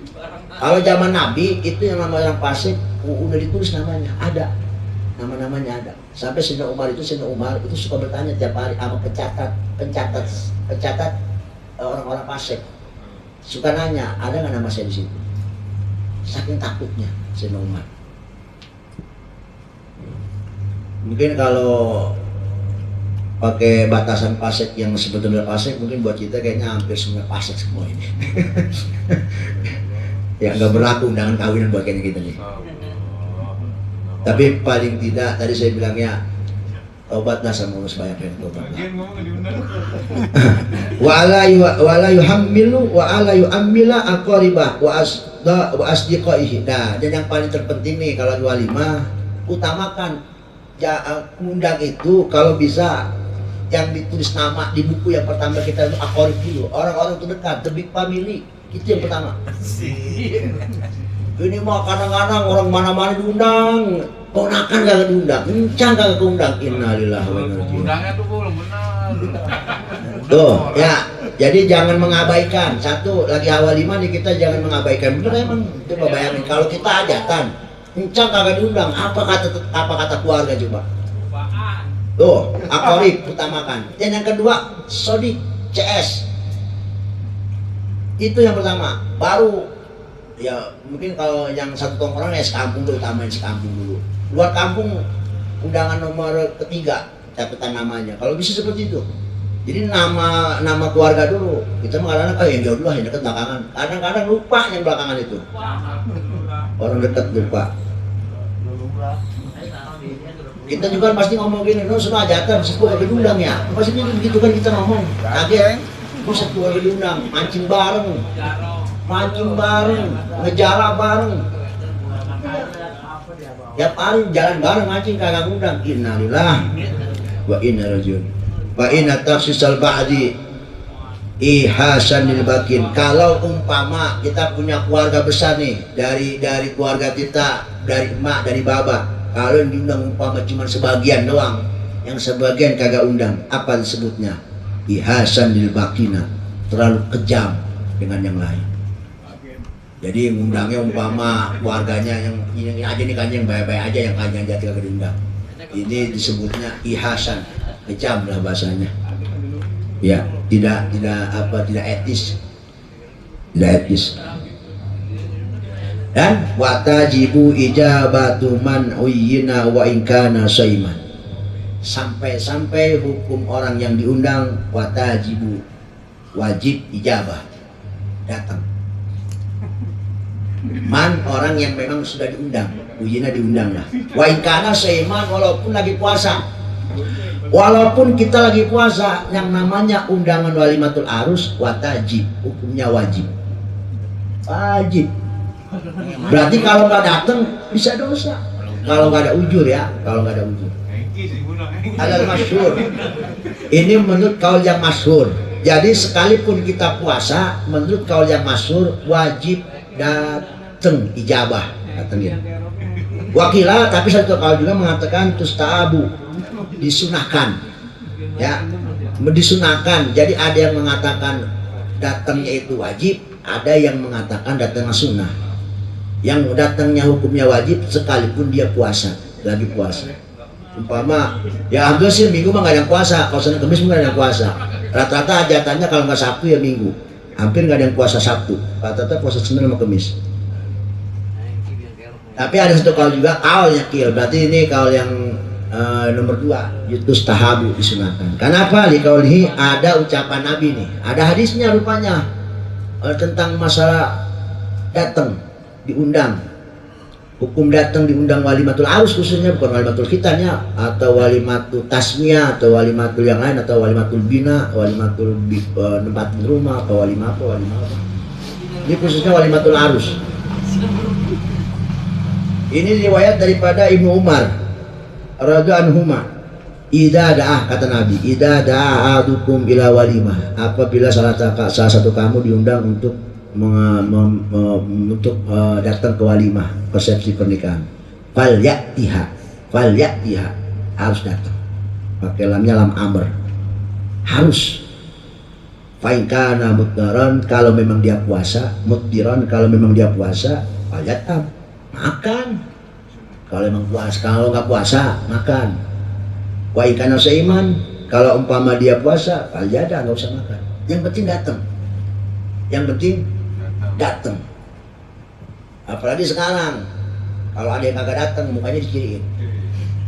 Kalau zaman Nabi itu yang namanya orang fasik udah ditulis namanya, ada nama-namanya ada. Sampai Sayyidina Umar itu suka bertanya tiap hari sama pencatat orang-orang fasik. Suka nanya, ada nggak nama saya di situ? Saking takutnya Sayyidina Umar. Mungkin kalau pakai batasan pasek yang sebetulnya pasek, mungkin buat kita kayaknya hampir semua pasek semua ini. Ya nggak berlaku undangan kawinan buat kayaknya kita nih. Tapi paling tidak tadi saya bilangnya tobatlah sama Allah sebanyak tobat. Wala yuhammilu wa ala yu'ammila aqribah wa asdiqaihi. Nah, dan yang paling terpenting nih kalau walimah, utamakan undang itu kalau bisa yang ditulis nama di buku yang pertama kita itu aqrib dulu, orang-orang terdekat, the big family. Itu yang pertama. Ini mah kadang-kadang orang mana-mana diundang, ponakan gak diundang, encang gak keundang. Innalillahi wa inna ilaihi raji'un. Undangnya tuh belum benar. Tuh, ya. Jadi jangan mengabaikan. Satu, lagi awal lima nih kita jangan mengabaikan. Bener emang, coba bayangin kalau kita hajatan, encang kagak diundang, apa kata keluarga coba? Tuh, aqrib utamakan. Dan yang kedua, sodik, CS. Itu yang pertama. Baru ya mungkin kalau yang satu tongkrongan ya sekampung dulu, utamain sekampung dulu. Luar kampung undangan nomor ketiga, catatan namanya. Kalau bisa seperti itu. Jadi nama keluarga dulu. Kita mengatakan yang jauh dulu, yang dekat belakangan. Kadang-kadang lupa yang belakangan itu. Orang dekat lupa. Kita juga pasti ngomong gini, no sudah hajatan, sepuh kagak diundang ya. Pasti begitu kan kita ngomong. Kaget, sepuh kagak diundang, mancing bareng, ngejala bareng. Tiap hari jalan bareng mancing kagak ngundang. Innalillahi wa inna ilaihi raji'un. Wa inna tafsisal ba'di ihasanil bakin. Kalau umpama kita punya keluarga besar nih, dari keluarga kita, dari emak, dari baba, kalau yang diundang umpama cuma sebagian doang, yang sebagian kagak undang, apa disebutnya? Ihasanil bakina, terlalu kejam dengan yang lain. Jadi ngundangnya umpama keluarganya yang ini aja nih kan yang baik-baik aja, yang kanjeng jati kagak diundang. Ini disebutnya ihasan, kejam lah bahasanya. Ya, tidak etis. Tidak etis. Dan watajibu ijabatu man uyyina wa in kana saiman. Sampai hukum orang yang diundang watajibu, wajib ijabah, datang. Man orang yang memang sudah diundang, uyyina diundang lah. Wa in kana saiman, walaupun lagi puasa. Walaupun kita lagi puasa, yang namanya undangan walimatul arus watajib, hukumnya wajib. Wajib. Berarti kalau nggak datang bisa dosa. Kalau nggak ada ujur ya, kalau nggak ada ujur. Ada masyhur. Ini menurut kaul yang masyhur. Jadi sekalipun kita puasa, menurut kaul yang masyhur wajib datang ijabah, datangin. Wakilah, tapi satu kaul juga mengatakan tustahabu, disunahkan. Ya, disunahkan. Jadi ada yang mengatakan datangnya itu wajib, ada yang mengatakan datangnya sunnah. Yang datangnya hukumnya wajib sekalipun dia puasa, lagi puasa. Umpama ya hampir sih minggu mah nggak ada yang puasa, kalau Senin Kamis nggak ada yang puasa. Rata-rata hajatannya kalau nggak Sabtu ya Minggu, hampir nggak ada yang puasa Sabtu. Rata-rata puasa Senin sama Kamis. Tapi ada satu kaul juga, kaul yakil. Berarti ini kaul yang nomor 2, yutus tahabu, disunahkan. Kenapa? Di kaulihi ada ucapan Nabi nih, ada hadisnya rupanya tentang masalah datang, diundang. Hukum datang diundang walimatul arus khususnya, bukan walimatul khitannya, atau walimatul tasmiyah, atau walimatul yang lain, atau walimatul bina, walimatul tempat rumah, atau walimah apa. Ini khususnya walimatul arus. Ini riwayat daripada Ibnu Umar radhiyallahu anhuma. Idza da'ah, kata Nabi, idza da'a ahadukum ila walimah, apabila salah satu kamu diundang untuk datang ke walimah, persepsi pernikahan, fal ya'tiha, harus datang. Pakai lamnya lam amr, harus. Fa in kana muddaran, kalau memang dia puasa, muddiran kalau memang dia puasa, fal yatam, makan. Kalau memang puasa, kalau nggak puasa makan. Wa in kana saiman, kalau umpama dia puasa, fal yada, nggak usah makan. Yang penting datang. Yang penting datang. Apalagi sekarang kalau ada yang kagak datang mukanya diciriin.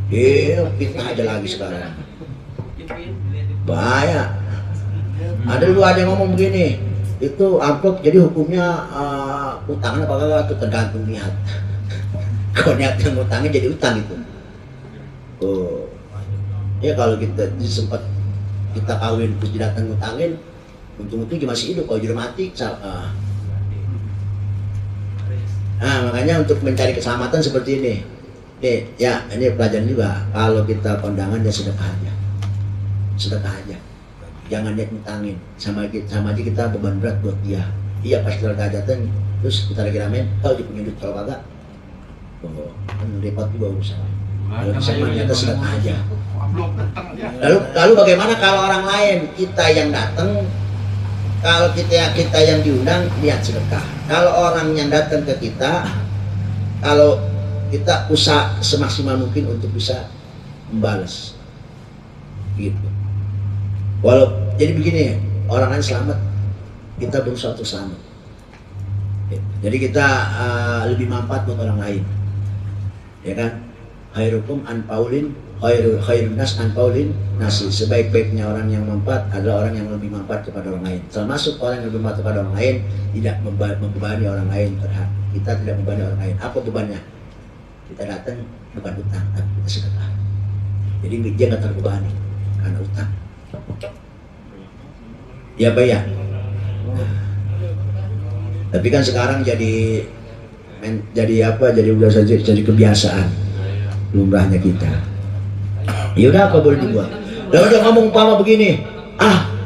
Fitnah aja lagi sekarang. Bahaya. Ada dulu ada yang ngomong begini, itu amplop jadi hukumnya utang apa kagak itu tergantung niat. Kalau niatnya ngutangin jadi utang itu. Oh, ya kalau kita sempat kita kawin terus datang ngutangin, untung-untung masih hidup, kalau jadi mati. Nah makanya untuk mencari keselamatan seperti ini. Nih, ya ini pelajaran juga. Kalau kita kondangan ya sedekah aja. Jangan niat ngutangin. Sama aja kita beban berat buat dia. Iya pas kita datang, terus kita lagi ramen, kau dia punya duit kalau kagak. Oh, kan repot juga urusan. Kalau bisa ternyata sedekah aja. Lalu bagaimana kalau orang lain kita yang datang? Kalau kita yang diundang niat sedekah. Kalau orang yang datang ke kita, kalau kita usaha semaksimal mungkin untuk bisa membalas, gitu. Jadi begini, orang lain selamat, kita berusaha untuk selamat. Jadi kita lebih manfaat buat orang lain, ya kan? Khairukum an paulin, khairun nas an paulin nasi. Sebaik-baiknya orang yang manfaat adalah orang yang lebih manfaat kepada orang lain. Termasuk orang yang lebih manfaat kepada orang lain tidak membebani orang lain. Kita tidak membebani orang lain. Apa bebannya? Kita datang bukan utang, tapi kita sedekah. Jadi dia nggak terbebani karena utang. Ya Pak ya. Tapi kan sekarang jadi apa? Jadi udah saja jadi kebiasaan lumrahnya kita. Ya udah apa boleh dibuat. Lalu dia ngomong umpama begini,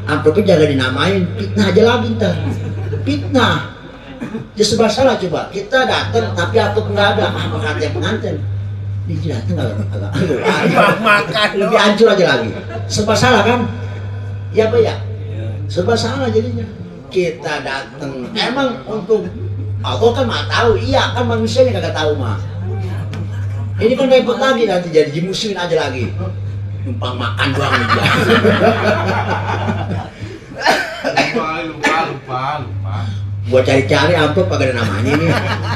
amplopnya jangan dinamain, fitnah aja lagi ntar. Fitnah. Ya serba salah coba. Kita datang tapi amplop nggak ada. Apa kata yang pengantin? Dia datang agak lebih hancur aja lagi. Serba salah kan? Ya Pak ya. Serba salah jadinya. Kita datang emang untuk Allah kan nggak tahu. Iya kan manusianya kagak tahu mah. Ini kan repot lagi nanti jadi dimusuhin aja lagi. Numpang makan doang aja. Lupa. Gua cari-cari amplop kagak ada namanya ini.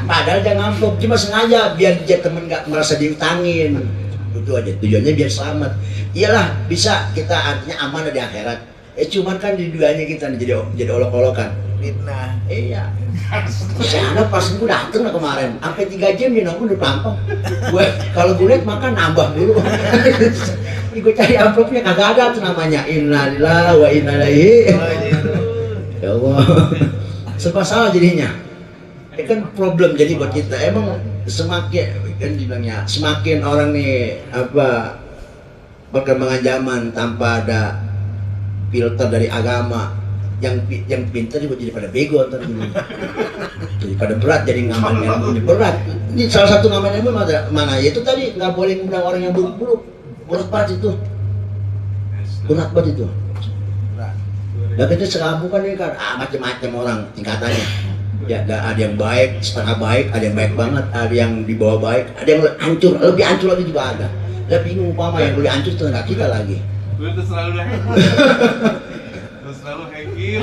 Padahal jangan amplop, cuma sengaja biar dia temen nggak merasa diutangin. Itu aja tujuannya biar selamat. Iyalah bisa kita artinya aman di akhirat. Cuman kan di duanya kita nih jadi olok-olokan. Fitnah. Iya. Saya pas gue dateng lah kemarin, sampai 3 jam dia nongkrong di pelampung. Kalau gue lihat makan nambah dulu. Gue cari amplopnya kagak ada tuh namanya. Innalillahi wa inna ilaihi. Ya Allah. Serba salah jadinya. Ini kan problem jadi buat kita. Emang semakin kan dibilangnya semakin orang nih apa perkembangan zaman tanpa ada filter dari agama, yang pintar juga jadi pada bego ntar gini. Jadi pada berat, jadi ngamalin ilmunya berat. Ini salah satu ngamalin ilmu mana? Yaitu tadi nggak boleh ngundang orang yang buruk-buruk. Berat banget itu. Berat banget itu. Dan kita sekampung kan ini kan macam-macam orang tingkatannya. Ya ada yang baik, setengah baik, ada yang baik banget, ada yang di bawah baik, ada yang hancur, lebih hancur lagi juga ada. Dan bingung umpama yang lebih hancur tetangga kita lagi. Gue tuh selalu hekil.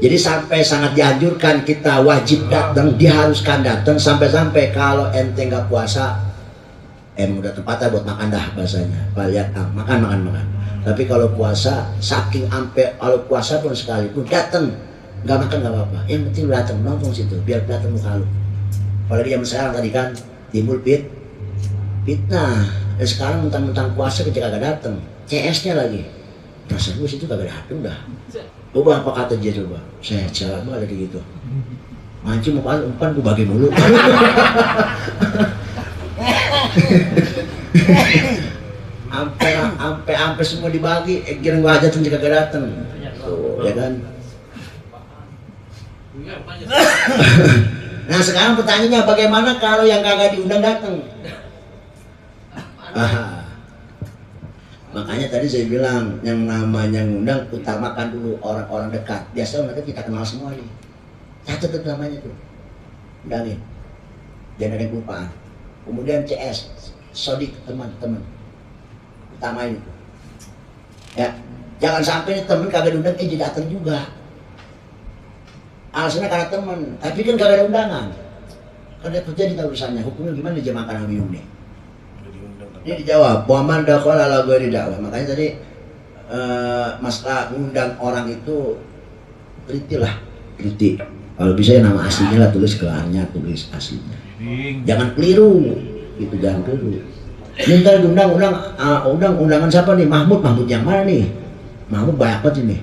Jadi sampai sangat dianjurkan kita wajib datang, diharuskan datang sampai-sampai kalau ente nggak puasa, udah tempatnya buat makan dah bahasanya. Lihat makan. Tapi kalau puasa, saking ampe kalau puasa pun sekalipun datang, nggak makan nggak apa-apa. Yang penting datang nongkrong situ, biar kelihatan muka lu. Apalagi zaman sekarang tadi kan timbul fitnah. Dan sekarang mentang-mentang puasa ketika kagak datang, CS-nya lagi. Perasaan gue situ kagak datang dah. Coba apa kata dia coba? Saya salah banget kayak gitu. Mancing mau umpan gue bagi mulu. Ampe semua dibagi, kira gue aja tuh kagak datang. Tuh, ya kan? Nah sekarang pertanyaannya bagaimana kalau yang kagak diundang datang? Makanya tadi saya bilang yang namanya ngundang utamakan dulu orang-orang dekat. Biasanya mereka kita kenal semua nih. Catat namanya tuh. Undangin. Jangan ada yang kelupaan. Kemudian CS, sodik teman-teman. Utamain itu. Ya, jangan sampai temen kagak diundang jadi datang juga. Alasannya karena teman, tapi kan kagak ada undangan. Kan terjadi urusannya, hukumnya gimana dia makan minum nih? Ini dijawab, waman dakhala ala ghairi dakwah. Makanya tadi masalah ngundang orang itu teliti. Kalau bisa ya nama aslinya lah, tulis gelarnya, tulis aslinya. Jangan keliru, gitu jangan keliru. Ini ntar undangan siapa nih? Mahmud yang mana nih? Mahmud banyak banget ini.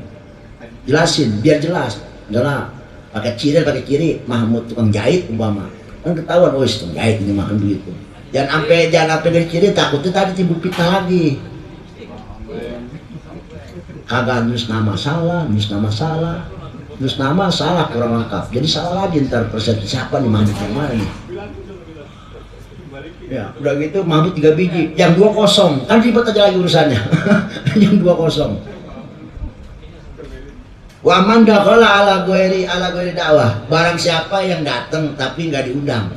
Jelasin, biar jelas. Jangan pakai ciri, Mahmud tukang jahit umpama. Kan ketahuan, oh tukang jahit ini makan begitu. Jangan sampai dari ciri, takutnya tadi timbul fitnah lagi. Kagak nus nama salah, kurang lengkap. Jadi salah lagi ntar persepsi siapa nih Mahmud yang mana nih? Ya, udah gitu Mahmud 3 biji, yang 2 kosong, kan ribet aja lagi urusannya. Yang 2 kosong. Wa man dakhala ala ghairi dakwah. Barang siapa yang datang tapi nggak diundang,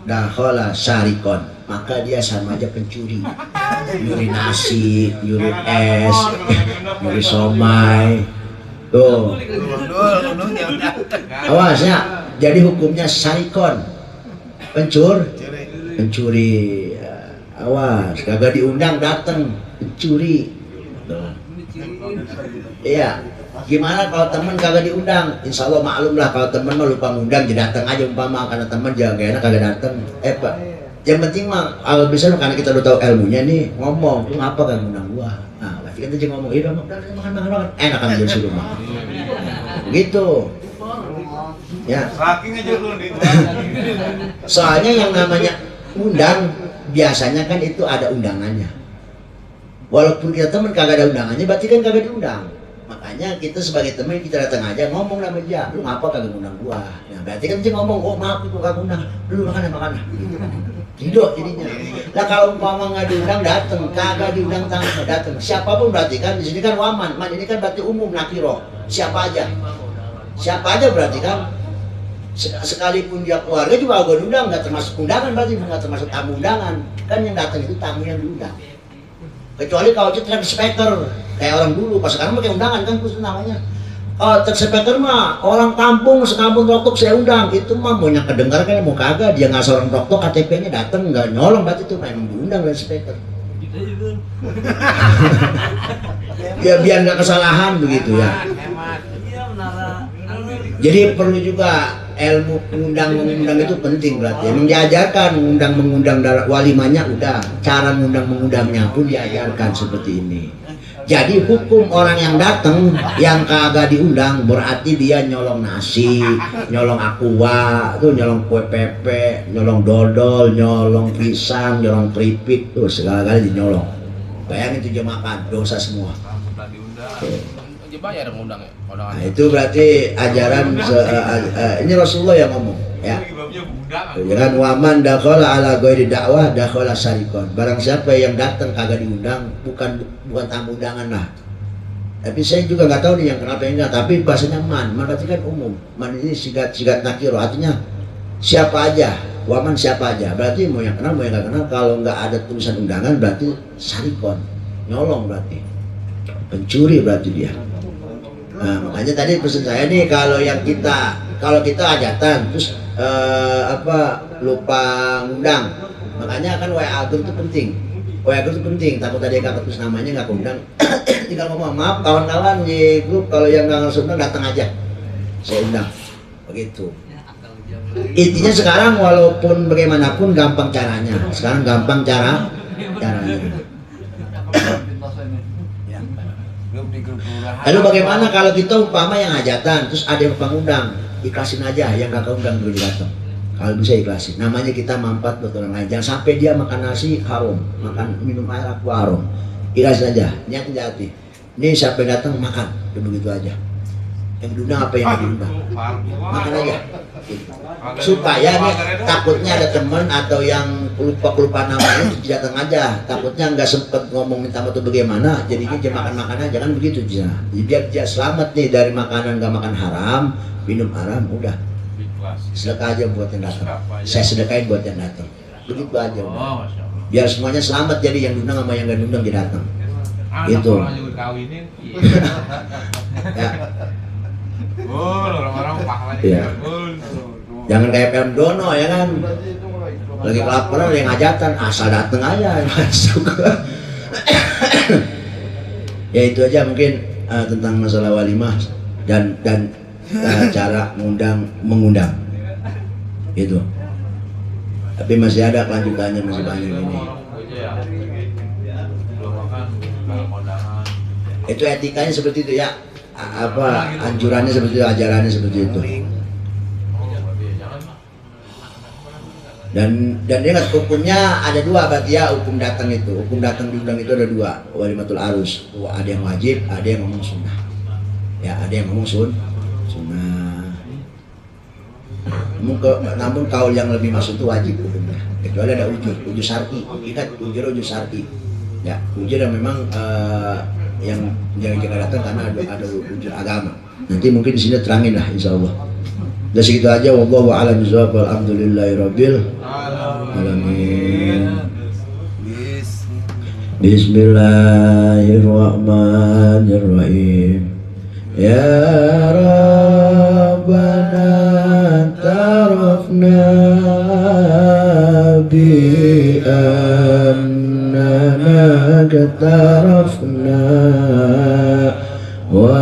dakhala syarikon, maka dia sama aja pencuri. Nyuri nasi, nyuri es, nyuri somai. Tuh. Awas ya. Jadi hukumnya syarikon. Pencuri, awas, kagak diundang datang pencuri. Iya, gimana kalau temen kagak diundang? Insya Allah maklum lah kalau temen mah lupa ngundang, jadi datang aja umpama karena temen jangan gak enak kagak datang. Pak, yang penting mah kalau bisa karena kita udah tahu ilmunya nih ngomong, lu ngapa gak ngundang gua? Nah, pasti kita aja ngomong, iya makan, enak kan jadi suruh makan. Gitu. Ya. Soalnya yang namanya undang biasanya kan itu ada undangannya. Walaupun kita teman kagak ada undangannya, berarti kan kagak diundang. Makanya kita sebagai teman kita datang aja ngomong sama dia, lu ngapa kagak ngundang gua? Nah, berarti kan dia ngomong, oh maaf itu kagak ngundang, dulu makan. Hidup jadinya. Nah kalau umpama nggak diundang datang, kagak diundang datang. Siapapun berarti kan di sini kan waman, man ini kan berarti umum nakiro. Siapa aja berarti kan. Sekalipun dia keluarga juga agak diundang, nggak termasuk undangan berarti, nggak termasuk tamu undangan. Kan yang datang itu tamu yang diundang. Kecuali kalau itu speaker kayak orang dulu, pas sekarang pakai undangan kan khusus namanya. Speaker mah orang kampung sekampung tok saya undang, itu mah mau yang kedengar kan mau kagak, dia nggak seorang tok KTP-nya datang nggak nyolong berarti itu memang diundang dari speaker. Ya biar nggak kesalahan begitu ya. Jadi perlu juga ilmu mengundang itu penting berarti. Emang diajarkan mengundang walimanya udah, cara mengundangnya pun diajarkan seperti ini. Jadi hukum orang yang datang yang kagak diundang berarti dia nyolong nasi, nyolong aqua, tuh nyolong kue pepe, nyolong dodol, nyolong pisang, nyolong keripik, tuh segala-galanya dinyolong. Bayangin itu dia makan, dosa semua. Bayar ngundang ya. Nah, itu berarti ajaran ini Rasulullah yang ngomong ya. Jangan waman dakhala ala ghairi dakwah dakhala syarikon. Barang siapa yang datang kagak diundang, bukan tamu undangan lah. Tapi saya juga nggak tahu nih yang kenapa enggak, tapi bahasanya man berarti kan umum. Man ini sigat nakiro, artinya siapa aja, waman siapa aja. Berarti mau yang kenal mau yang nggak kenal, kalau nggak ada tulisan undangan berarti syarikon, nyolong berarti. Pencuri berarti dia. Nah, makanya tadi pesan saya nih kalau kita hajatan terus lupa ngundang, makanya kan WA group itu penting. Takut tadi kakak terus namanya nggak undang, tinggal ngomong maaf kawan-kawan di grup kalau yang nggak langsung undang datang aja, saya undang begitu. Intinya sekarang walaupun bagaimanapun gampang caranya, caranya. Lalu bagaimana kalau kita umpama yang hajatan terus ada yang pengundang, ikhlasin aja yang kakak undang dulu datang. Kalau bisa ikhlasin, namanya kita manfaat buat orang lain. Jangan sampai dia makan nasi harum, makan minum air aku harum. Ikhlasin aja, niatin hati. Ini siapa yang datang makan, begitu aja. Yang diundang apa yang diundang, makan aja. Supaya nih takutnya ada teman atau yang lupa namanya datang aja, takutnya nggak sempet ngomong minta atau bagaimana, jadinya dia makan aja kan begitu aja. Jadi biar dia selamat nih dari makanan, nggak makan haram, minum haram, udah sedekah aja buat yang datang. Saya sedekahin buat yang datang, begitu aja udah. Biar semuanya selamat, jadi yang diundang sama yang nggak diundang dia datang. Gitu. Ya. Orang-orang pahalanya. Ya. Jangan kayak film Dono ya kan. Lagi kelaparan yang ngajatan, asal dateng aja masuk. Ya itu aja mungkin tentang masalah walimah dan cara mengundang itu. Tapi masih ada kelanjutannya, masih banyak ini. Itu etikanya seperti itu ya, apa anjurannya seperti itu, ajarannya seperti itu. Dan dia ingat hukumnya ada dua berarti ya, hukum datang itu, hukum datang diundang itu ada dua, walimatul arus. Ada yang wajib, ada yang ngomong sunnah. Ya ada yang ngomong sunnah. Namun kaul yang lebih masuk itu wajib hukumnya. Kecuali ada ujur syar'i. Ingat ujur syar'i. Ya ujur yang memang yang jangan datang karena ada ujur agama. Nanti mungkin di sini terangin lah insya Allah. Dan segitu aja, wallahu a'lam bishawab, alhamdulillahirabbil alamin. Bismillahirrahmanirrahim. Ya Rabbana tarafna bi annana katarafna wa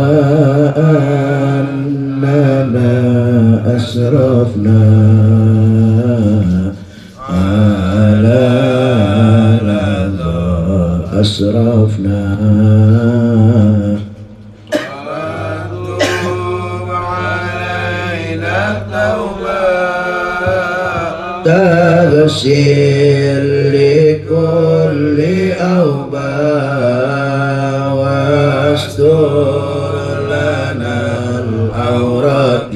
annana أسرفنا على لظى أسرفنا وتوب علينا التوبة تغسل لكل أوبة واستر لنا العورات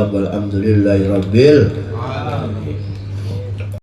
Walhamdulillahirabbil